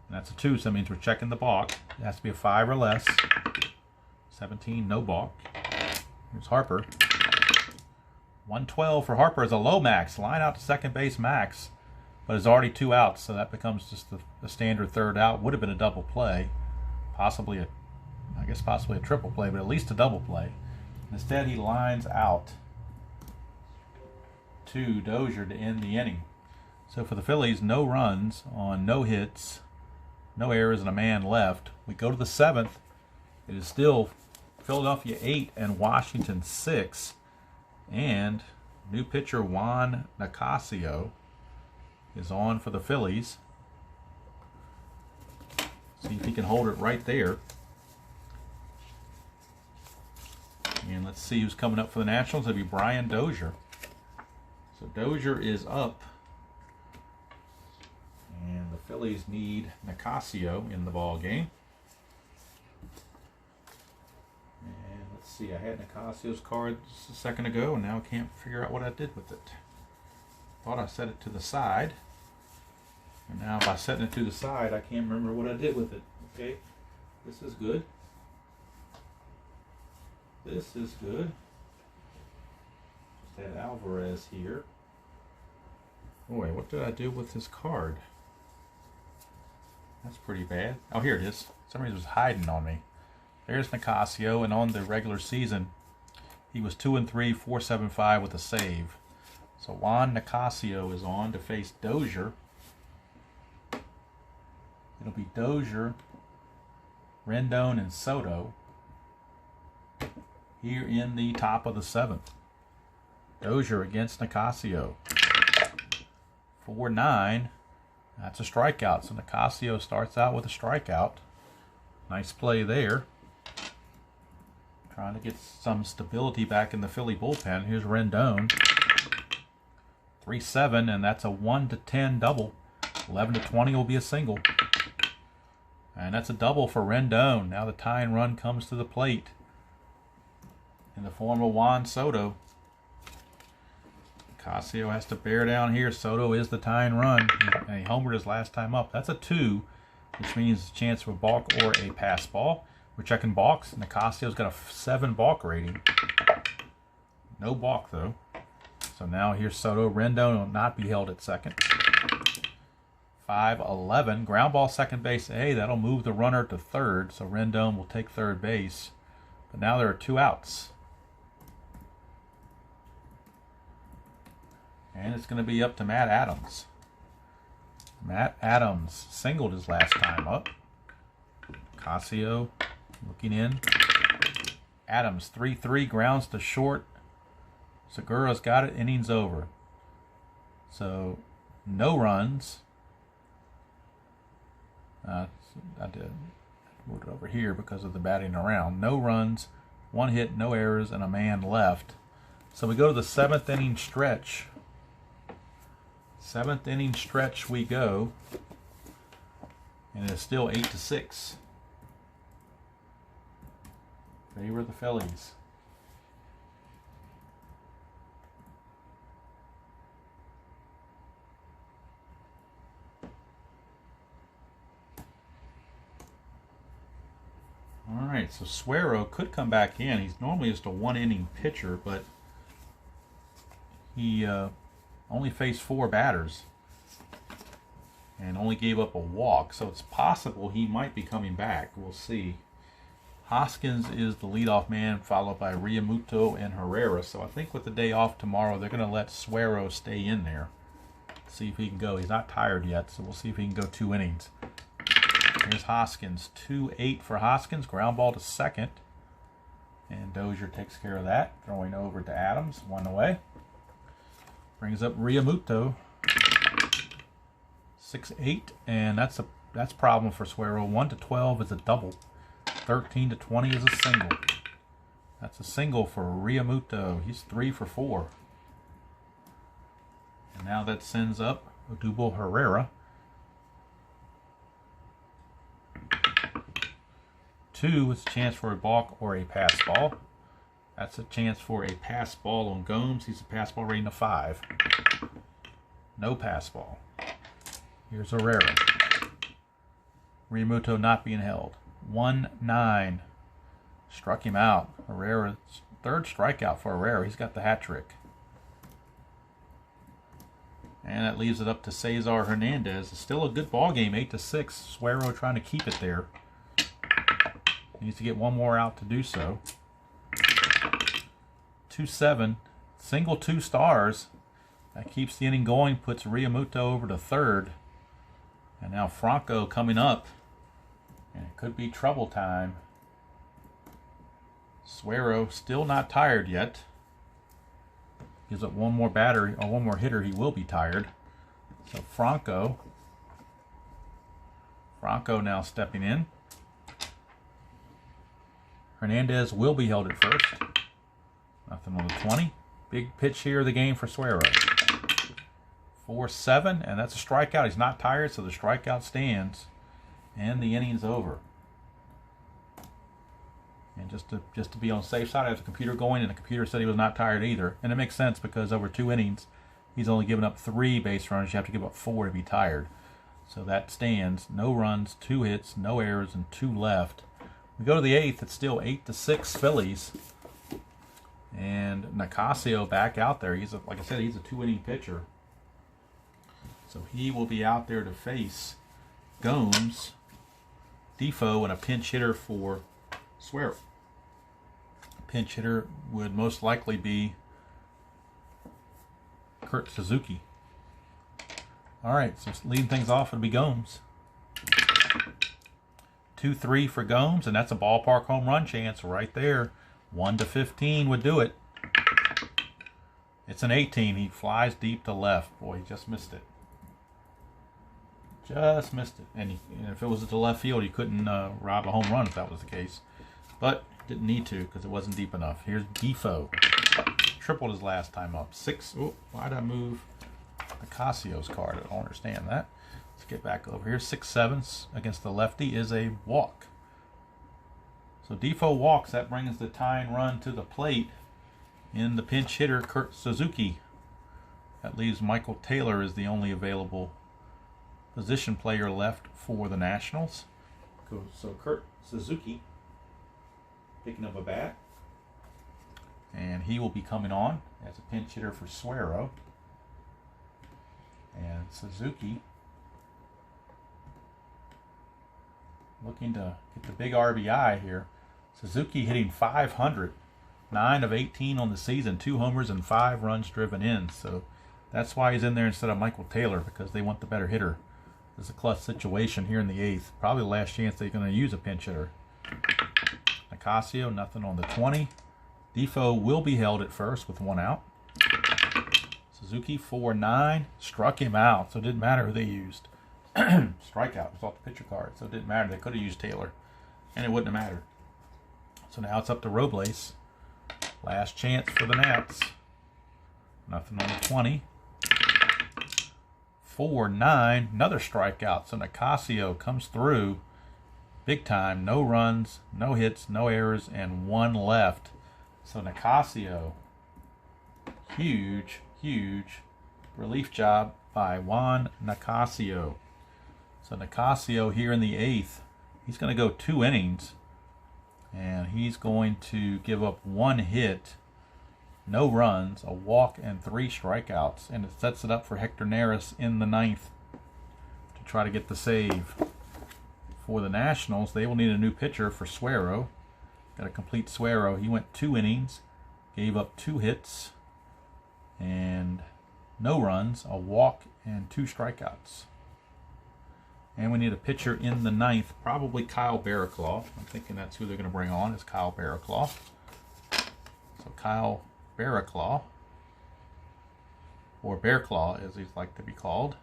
And that's a 2, so that means we're checking the balk. It has to be a 5 or less. 17, no balk. Here's Harper. 112 for Harper is a low max. Line out to second base max, but it's already 2 outs, so that becomes just the standard 3rd out. Would have been a double play. Possibly a triple play, but at least a double play. Instead, he lines out to Dozier to end the inning. So for the Phillies, no runs on no hits, no errors, and a man left. We go to the 7th. It is still Philadelphia 8 and Washington 6. And new pitcher Juan Nicasio is on for the Phillies. See if he can hold it right there. And let's see who's coming up for the Nationals. It'll be Brian Dozier. So Dozier is up. And the Phillies need Nicasio in the ball game. And let's see, I had Nicasio's card just a second ago, and now I can't figure out what I did with it. Thought I set it to the side. And now by setting it to the side, I can't remember what I did with it. Okay, this is good. This is good. Just had Alvarez here. Oh wait, what did I do with this card? That's pretty bad. Oh, here it is. Somebody was hiding on me. There's Nicasio, and on the regular season, he was 2-3, 4.75 with a save. So Juan Nicasio is on to face Dozier. It'll be Dozier, Rendon, and Soto here in the top of the 7th. Dozier against Nicasio. 4-9. That's a strikeout. So Nicasio starts out with a strikeout. Nice play there. Trying to get some stability back in the Philly bullpen. Here's Rendon. 3-7, and that's a 1-10 double. 11-20 will be a single. And that's a double for Rendon. Now the tying run comes to the plate in the form of Juan Soto. Nicasio has to bear down here. Soto is the tying run, and he homered his last time up. That's a 2, which means a chance for a balk or a pass ball. We're checking balks. Nicasio's got a 7 balk rating. No balk, though. So now here's Soto. Rendon will not be held at second. 5-11. Ground ball second base. Hey, that'll move the runner to third, so Rendon will take third base. But now there are 2 outs. And it's going to be up to Matt Adams. Matt Adams singled his last time up. Nicasio looking in. Adams 3-3, grounds to short. Segura's got it, innings over. So no runs. I did move it over here because of the batting around. No runs, 1 hit, no errors, and a man left. So we go to the 7th inning stretch. 7th inning stretch we go. And it's still 8-6. Favor the Phillies. All right, so Suero could come back in. He's normally just a 1-inning pitcher, but he only faced 4 batters and only gave up a walk, so it's possible he might be coming back. We'll see. Hoskins is the leadoff man, followed by Realmuto and Herrera. So I think with the day off tomorrow, they're going to let Suero stay in there. See if he can go. He's not tired yet, so we'll see if he can go 2 innings. Here's Hoskins. 2-8 for Hoskins. Ground ball to second. And Dozier takes care of that. Throwing over to Adams. 1 away. Brings up Realmuto. 6-8. And that's a problem for Suero. 1-12 is a double. 13-20 is a single. That's a single for Realmuto. He's 3 for 4. And now that sends up Odubel Herrera. 2 is a chance for a balk or a pass ball. That's a chance for a pass ball on Gomes. He's a pass ball rating of 5. No pass ball. Here's Herrera. Realmuto not being held. 1-9. Struck him out. Herrera, 3rd strikeout for Herrera. He's got the hat trick. And that leaves it up to Cesar Hernandez. It's still a good ball game, 8-6. Suero trying to keep it there. Needs to get 1 more out to do so. 2-7. Single 2 stars. That keeps the inning going, puts Realmuto over to third. And now Franco coming up. And it could be trouble time. Suero still not tired yet. Gives up one more batter, or one more hitter, he will be tired. So Franco now stepping in. Hernandez will be held at first. Nothing on the 20. Big pitch here of the game for Suero. 4-7, and that's a strikeout. He's not tired, so the strikeout stands. And the inning's over. And just to be on the safe side, I have the computer going, and the computer said he was not tired either. And it makes sense because over 2 innings, he's only given up 3 base runners. You have to give up 4 to be tired. So that stands. No runs, 2 hits, no errors, and 2 left. We go to the 8th. It's still 8-6 Phillies. And Nicasio back out there. Like I said, he's a 2-inning pitcher. So he will be out there to face Gomes, Defoe, and a pinch hitter for Suero. Pinch hitter would most likely be Kurt Suzuki. All right, so leading things off, it'll be Gomes. 2-3 for Gomes, and that's a ballpark home run chance right there. 1-15 would do it. It's an 18. He flies deep to left. Boy, he just missed it. Just missed it. And if it was at the left field, he couldn't rob a home run if that was the case. But didn't need to because it wasn't deep enough. Here's Defoe. Tripled his last time up. 6. Oh, why'd I move Nicasio's card? I don't understand that. Let's get back over here. 6-7 against the lefty is a walk. So Defoe walks. That brings the tying run to the plate in the pinch hitter, Kurt Suzuki. That leaves Michael Taylor as the only available position player left for the Nationals. So Kurt Suzuki picking up a bat. And he will be coming on as a pinch hitter for Suero. And Suzuki looking to get the big RBI here. Suzuki hitting .500. 9 of 18 on the season. 2 homers and 5 runs driven in. So that's why he's in there instead of Michael Taylor, because they want the better hitter. This is a clutch situation here in the 8th. Probably the last chance they're going to use a pinch hitter. Nicasio, nothing on the 20. Defoe will be held at first with 1 out. Suzuki 4-9. Struck him out, so it didn't matter who they used. Strikeout was off the pitcher card, so it didn't matter. They could have used Taylor, and it wouldn't have mattered. So now it's up to Robles. Last chance for the Nats. Nothing on the 20. 4-9. Another strikeout. So Nicasio comes through big time. No runs, no hits, no errors, and 1 left. So Nicasio, huge relief job by Juan Nicasio. So Nicasio here in the 8th, he's going to go 2 innings, and he's going to give up 1 hit, no runs, a walk, and 3 strikeouts, and it sets it up for Hector Neris in the 9th to try to get the save. For the Nationals, they will need a new pitcher for Suero. Got a complete Suero. He went 2 innings, gave up 2 hits, and no runs, a walk, and 2 strikeouts. And we need a pitcher in the 9th, probably Kyle Barraclough. I'm thinking that's who they're going to bring on, is Kyle Barraclough. So Kyle Barraclough, or Bearclaw as he's like to be called.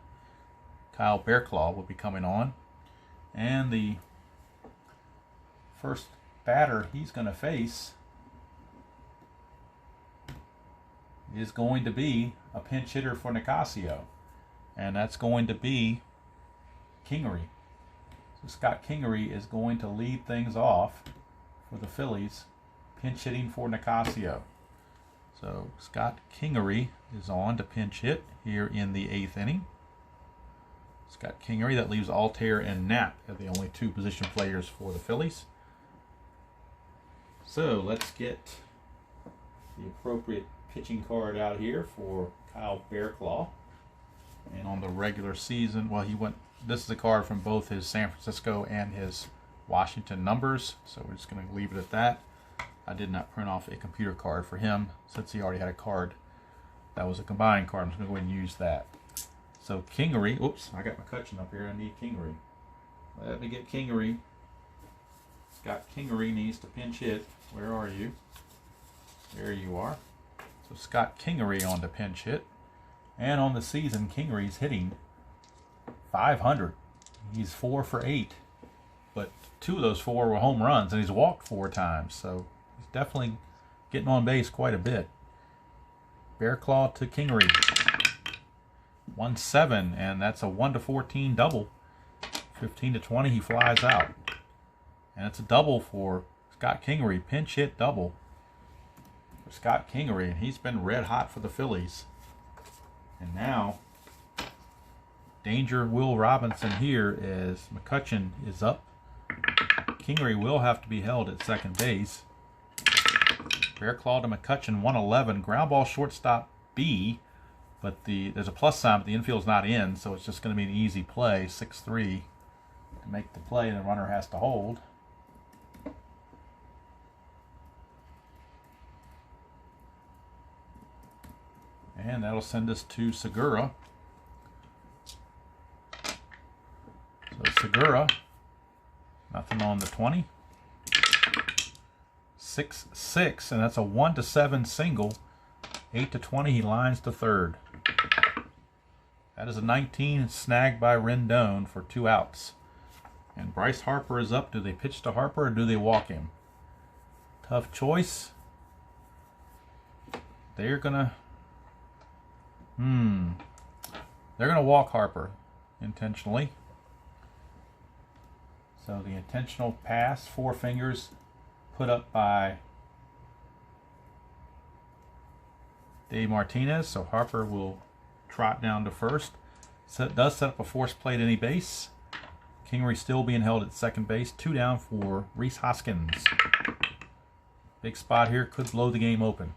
Kyle Bearclaw will be coming on. And the first batter he's going to face is going to be a pinch hitter for Nicasio. And that's going to be Kingery. So Scott Kingery is going to lead things off for the Phillies, pinch hitting for Nicasio. So Scott Kingery is on to pinch hit here in the 8th inning. Scott Kingery, that leaves Altair and Knapp as the only 2 position players for the Phillies. So let's get the appropriate pitching card out here for Kyle Bearclaw. And on the regular season, well, this is a card from both his San Francisco and his Washington numbers, so we're just going to leave it at that. I did not print off a computer card for him since he already had a card That was a combined card. I'm just going to go ahead and use that. So Kingery. Oops, I got McCutchen up here. I need Kingery. Let me get Kingery. Scott Kingery needs to pinch hit. Where are you? There you are. So Scott Kingery on the pinch hit. And on the season, Kingery's hitting .500. He's 4 for 8. But 2 of those 4 were home runs, and he's walked 4 times. So he's definitely getting on base quite a bit. Bear Claw to Kingery. 1-7, and that's a 1-14 double. 15-20, he flies out. And it's a double for Scott Kingery. Pinch hit double for Scott Kingery, and he's been red hot for the Phillies. And now, danger Will Robinson here as McCutchen is up. Kingery will have to be held at second base. Bear Claw to McCutchen, 111. Ground ball shortstop B, but there's a plus sign, but the infield's not in, so it's just going to be an easy play. 6-3 to make the play, and the runner has to hold. And that'll send us to Segura. So Segura, nothing on the 20. 6-6, and that's a 1-7 single. 8-20, he lines to third. That is a 19 snagged by Rendon for 2 outs. And Bryce Harper is up. Do they pitch to Harper or do they walk him? Tough choice. They're gonna walk Harper intentionally. So the intentional pass, 4 fingers, put up by Dave Martinez. So Harper will trot down to first. So it does set up a force play at any base. Kingery still being held at second base. 2 down for Rhys Hoskins. Big spot here, could blow the game open.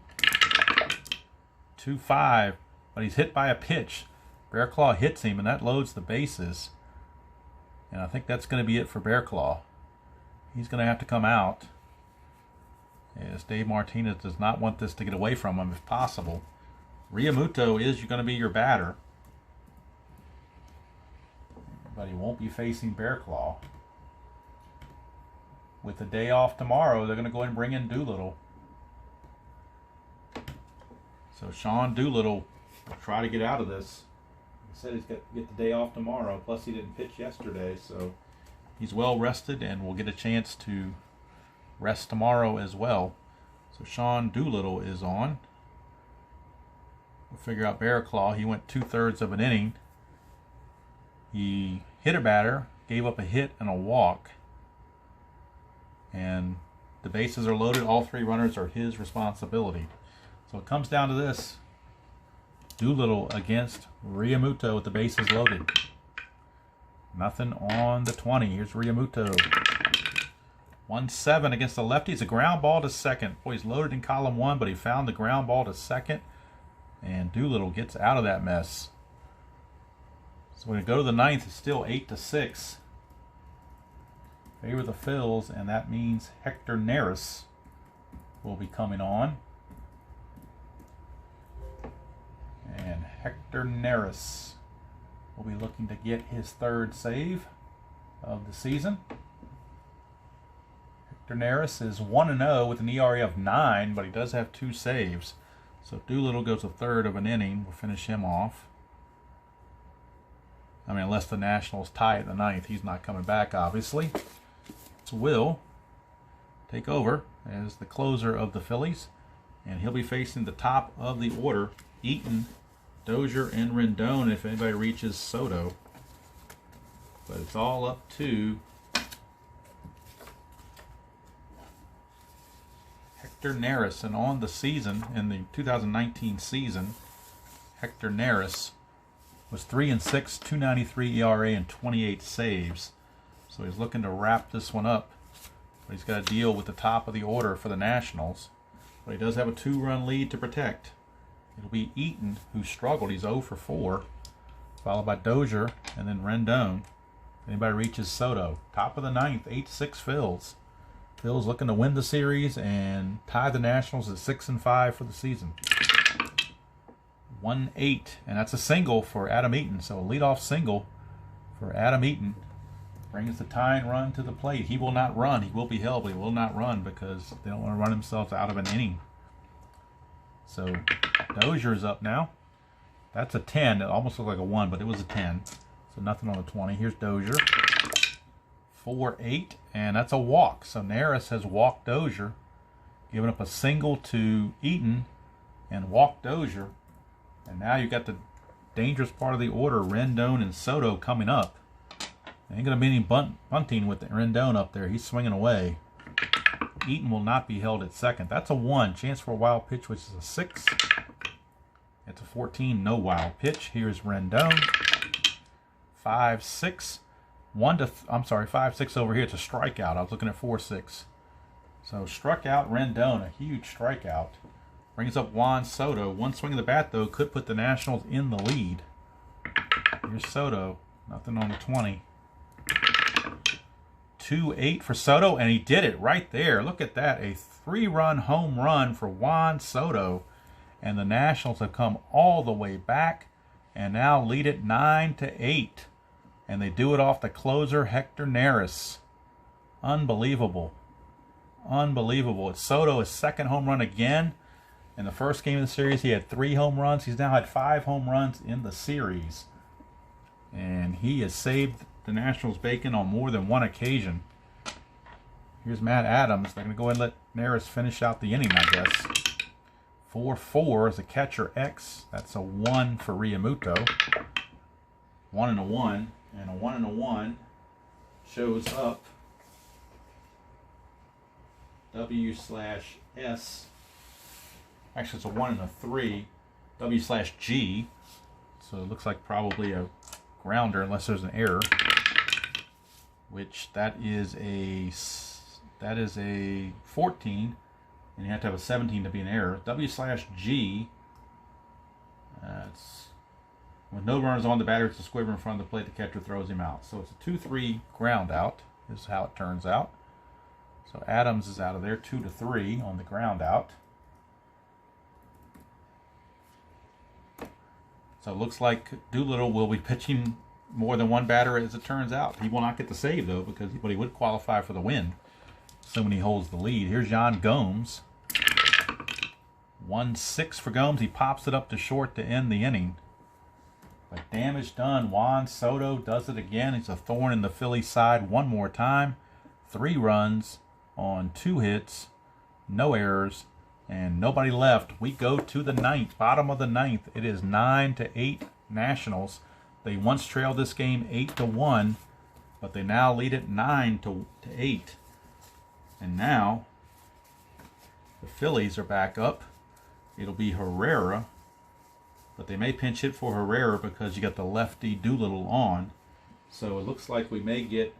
2-5, but he's hit by a pitch. Bear Claw hits him, and that loads the bases. And I think that's going to be it for Bear Claw. He's going to have to come out, as Dave Martinez does not want this to get away from him if possible. Realmuto is going to be your batter, but he won't be facing Bear Claw. With the day off tomorrow, they're going to go ahead and bring in Doolittle. So Sean Doolittle will try to get out of this. He said he's got to get the day off tomorrow, plus he didn't pitch yesterday, so he's well rested and will get a chance to rest tomorrow as well. So Sean Doolittle is on. We'll figure out Bear Claw. He went 2/3 of an inning. He hit a batter, gave up a hit and a walk. And the bases are loaded. All 3 runners are his responsibility. So it comes down to this. Doolittle against Realmuto with the bases loaded. Nothing on the 20. Here's Realmuto. 1-7 against the lefty. It's a ground ball to second. Boy, he's loaded in column 1, but he found the ground ball to second. And Doolittle gets out of that mess. So when we go to the 9th, it's still 8-6. Favor the Phils, and that means Hector Neris will be coming on. And Hector Neris will be looking to get his 3rd save of the season. Hector Neris is 1-0 with an ERA of 9, but he does have 2 saves. So if Doolittle goes 1/3 of an inning, we'll finish him off. I mean, unless the Nationals tie at the 9th, he's not coming back, obviously. So Will take over as the closer of the Phillies, and he'll be facing the top of the order: Eaton, Dozier, and Rendon if anybody reaches Soto. But it's all up to Hector Neris. And on the season, in the 2019 season, Hector Neris was 3-6, 2.93 ERA, and 28 saves. So he's looking to wrap this one up. But he's got to deal with the top of the order for the Nationals. But he does have a 2-run lead to protect. It'll be Eaton, who struggled. He's 0 for 4. Followed by Dozier and then Rendon. If anybody reaches Soto. Top of the 9th, 8-6 Phils. Phils looking to win the series and tie the Nationals at 6-5 for the season. 1-8, and that's a single for Adam Eaton. So a leadoff single for Adam Eaton brings the tying run to the plate. He will not run. He will be held, but he will not run because they don't want to run themselves out of an inning. So Dozier's up now. That's a 10. It almost looked like a 1, but it was a 10. So nothing on the 20. Here's Dozier. 4-8, and that's a walk. So Neris has walked Dozier, giving up a single to Eaton and walked Dozier. And now you've got the dangerous part of the order, Rendon and Soto, coming up. Ain't going to be any bunting with Rendon up there. He's swinging away. Eaton will not be held at second. That's a 1. Chance for a wild pitch, which is a 6. It's a 14. No wild pitch. Here's Rendon. 5-6. 5-6 over here. It's a strikeout. I was looking at 4-6. So struck out Rendon. A huge strikeout. Brings up Juan Soto. One swing of the bat, though, could put the Nationals in the lead. Here's Soto. Nothing on the 20. 2-8 for Soto, and he did it right there. Look at that. A 3-run home run for Juan Soto. And the Nationals have come all the way back and now lead it 9-8. And they do it off the closer, Hector Neris. Unbelievable. Unbelievable. It's Soto's second home run again. In the first game of the series, he had 3 home runs. He's now had 5 home runs in the series. And he has saved the Nationals bacon on more than one occasion. Here's Matt Adams. They're going to go ahead and let Neris finish out the inning, I guess. 4-4 is a catcher X. That's a 1 for Realmuto. 1 and a 1. And a 1 and a 1 shows up W/S. Actually, it's a 1 and a 3. W/G. So it looks like probably a grounder unless there's an error. Which that is a 14, and you have to have a 17 to be an error. W/G. It's with no runners on the batter, it's a squiver in front of the plate. The catcher throws him out. So it's a 2-3 ground out. This is how it turns out. So Adams is out of there, 2-3 on the ground out. So it looks like Doolittle will be pitching more than one batter as it turns out. He will not get the save, though, but he would qualify for the win, assuming he holds the lead. Here's Yan Gomes. 1-6 for Gomes. He pops it up to short to end the inning. But damage done. Juan Soto does it again. He's a thorn in the Phillies' side one more time. 3 runs on 2 hits, no errors, and nobody left. We go to the 9th, bottom of the 9th. It is 9-8 Nationals. They once trailed this game 8-1, but they now lead it 9-8. And now the Phillies are back up. It'll be Herrera, but they may pinch hit for Herrera because you got the lefty Doolittle on. So it looks like we may get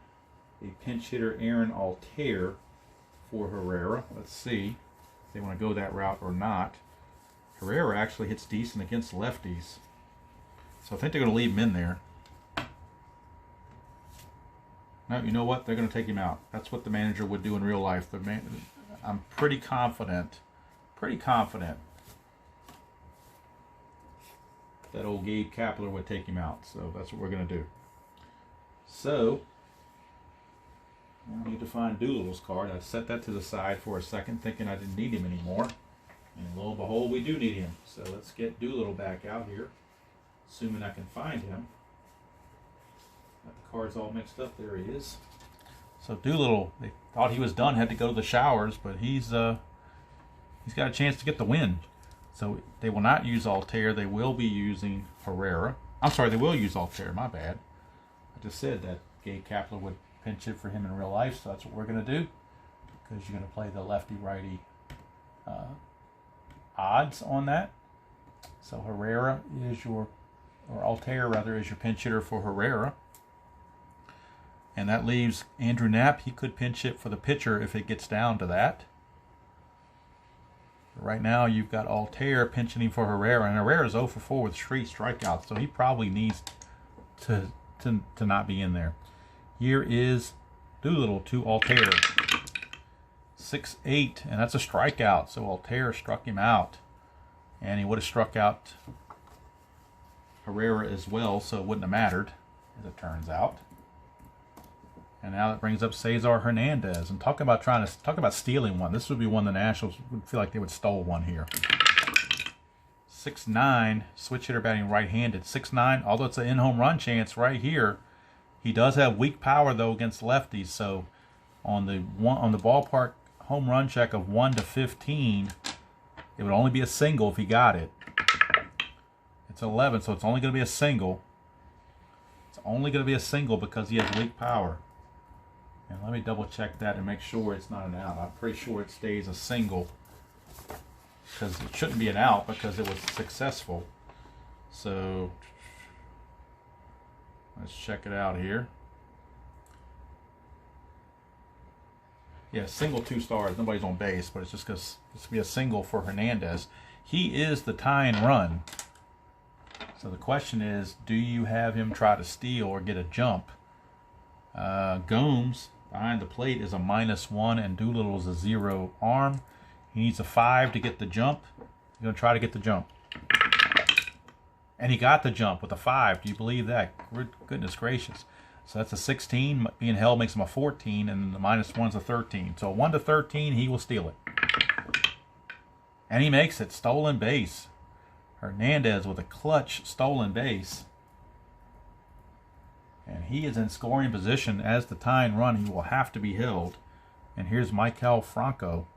a pinch hitter, Aaron Altair, for Herrera. Let's see if they want to go that route or not. Herrera actually hits decent against lefties. So I think they're going to leave him in there. No, you know what? They're going to take him out. That's what the manager would do in real life. I'm pretty confident that old Gabe Kapler would take him out. So that's what we're going to do. So I need to find Doolittle's card. I set that to the side for a second, thinking I didn't need him anymore. And lo and behold, we do need him. So let's get Doolittle back out here, assuming I can find him. Got the cards all mixed up. There he is. So Doolittle, they thought he was done, had to go to the showers, but he's got a chance to get the win. So they will not use Altair. They will be using Herrera. I'm sorry, they will use Altair. My bad. I just said that Gabe Kapler would pinch it for him in real life, so that's what we're going to do, because you're going to play the lefty-righty odds on that. So Herrera is your, or Altair rather, is your pinch hitter for Herrera. And that leaves Andrew Knapp. He could pinch hit for the pitcher if it gets down to that. Right now, you've got Altair pinching him for Herrera, and Herrera's 0 for 4 with 3 strikeouts, so he probably needs to not be in there. Here is Doolittle to Altair. 6-8, and that's a strikeout, so Altair struck him out. And he would have struck out Herrera as well, so it wouldn't have mattered, as it turns out. And now that brings up Cesar Hernandez. And talk about stealing one. This would be one the Nationals would feel like they would stole one here. 6'9", switch hitter batting right-handed. 6'9", although it's an in-home run chance right here. He does have weak power though against lefties. So on the ballpark home run check of 1 to 15, it would only be a single if he got it. It's 11, so it's only going to be a single. It's only going to be a single because he has weak power. And let me double check that and make sure it's not an out. I'm pretty sure it stays a single because it shouldn't be an out because it was successful. So let's check it out here. Yeah, single 2 stars. Nobody's on base, but it's just because it's be a single for Hernandez. He is the tying run. So the question is, do you have him try to steal or get a jump? Gomes behind the plate is a -1 and Doolittle is a 0 arm. He needs a 5 to get the jump. He's going to try to get the jump. And he got the jump with a 5. Do you believe that? Goodness gracious. So that's a 16. Being held makes him a 14, and the -1's a 13. So 1 to 13, he will steal it. And he makes it. Stolen base. Hernandez with a clutch stolen base. And he is in scoring position as the tying run. He will have to be held. And here's Maikel Franco.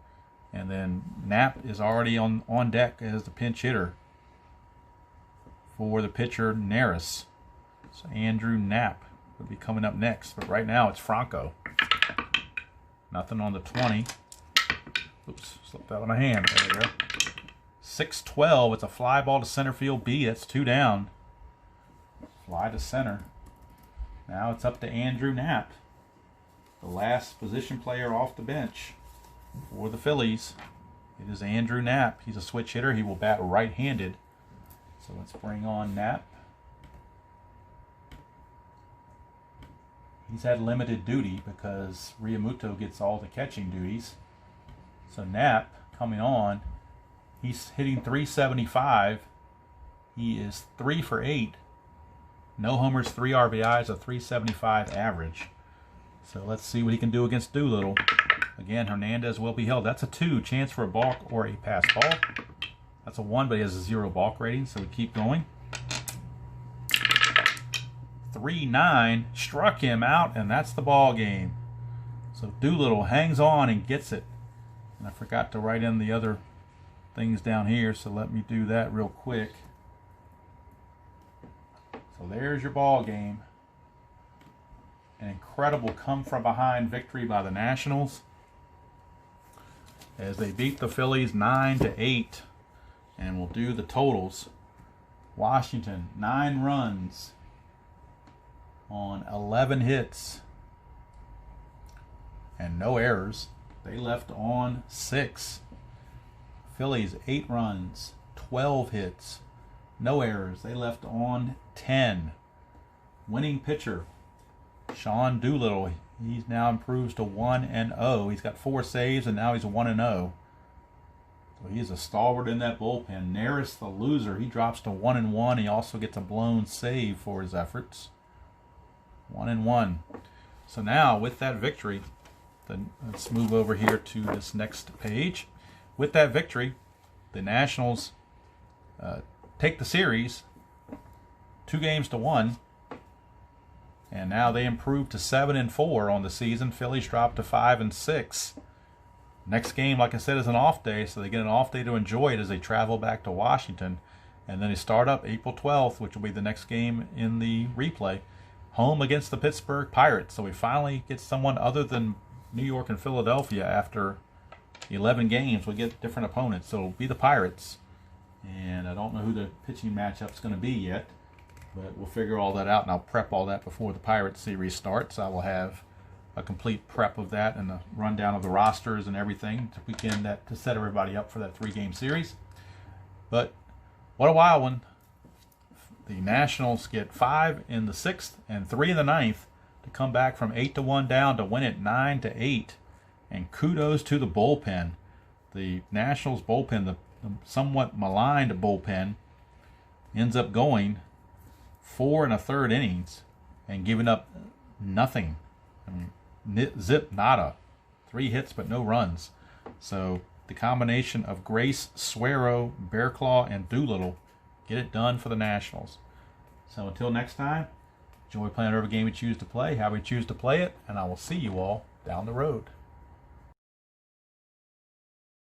And then Knapp is already on deck as the pinch hitter for the pitcher Neris. So Andrew Knapp will be coming up next. But right now it's Franco. Nothing on the 20. Oops, slipped out of my hand. There we go. 6-12. It's a fly ball to center field B. That's 2 down. Fly to center. Now it's up to Andrew Knapp, the last position player off the bench for the Phillies. It is Andrew Knapp. He's a switch hitter. He will bat right-handed. So let's bring on Knapp. He's had limited duty because Realmuto gets all the catching duties. So Knapp coming on. He's hitting .375. He is 3 for 8. No homers, 3 RBIs, a .375 average. So let's see what he can do against Doolittle. Again, Hernandez will be held. That's a 2. Chance for a balk or a pass ball. That's a 1, but he has a 0 balk rating, so we keep going. 3-9. Struck him out, and that's the ball game. So Doolittle hangs on and gets it. And I forgot to write in the other things down here, so let me do that real quick. So there's your ball game. An incredible come-from-behind victory by the Nationals as they beat the Phillies 9-8. And we'll do the totals. Washington, 9 runs on 11 hits and no errors. They left on 6. Phillies, 8 runs, 12 hits, no errors. They left on 10. Winning pitcher, Sean Doolittle. He now improves to 1-0. He's got 4 saves, and now he's 1-0. So he's a stalwart in that bullpen. Neris, the loser, he drops to 1-1. He also gets a blown save for his efforts. 1-1. So now, with that victory, let's move over here to this next page. With that victory, the Nationals take the series 2-1, and now they improve to 7-4 on the season. Phillies drop to 5-6. Next game, like I said, is an off day, so they get an off day to enjoy it as they travel back to Washington, and then they start up April 12th, which will be the next game in the replay, home against the Pittsburgh Pirates. So we finally get someone other than New York and Philadelphia after 11 games. We get different opponents, so it'll be the Pirates. And I don't know who the pitching matchup's going to be yet, but we'll figure all that out, and I'll prep all that before the Pirates series starts. I will have a complete prep of that and a rundown of the rosters and everything to weekend that to set everybody up for that 3-game series. But what a wild one. The Nationals get 5 in the 6th and 3 in the 9th to come back from 8-1 down to win it 9-8. And kudos to the bullpen. The Nationals bullpen, the somewhat maligned bullpen, ends up going 4 1/3 innings and giving up nothing. I mean, zip, nada. 3 hits but no runs. So the combination of Grace, Suero, Bearclaw, and Doolittle get it done for the Nationals. So until next time, enjoy playing whatever game you choose to play, how we choose to play it, and I will see you all down the road.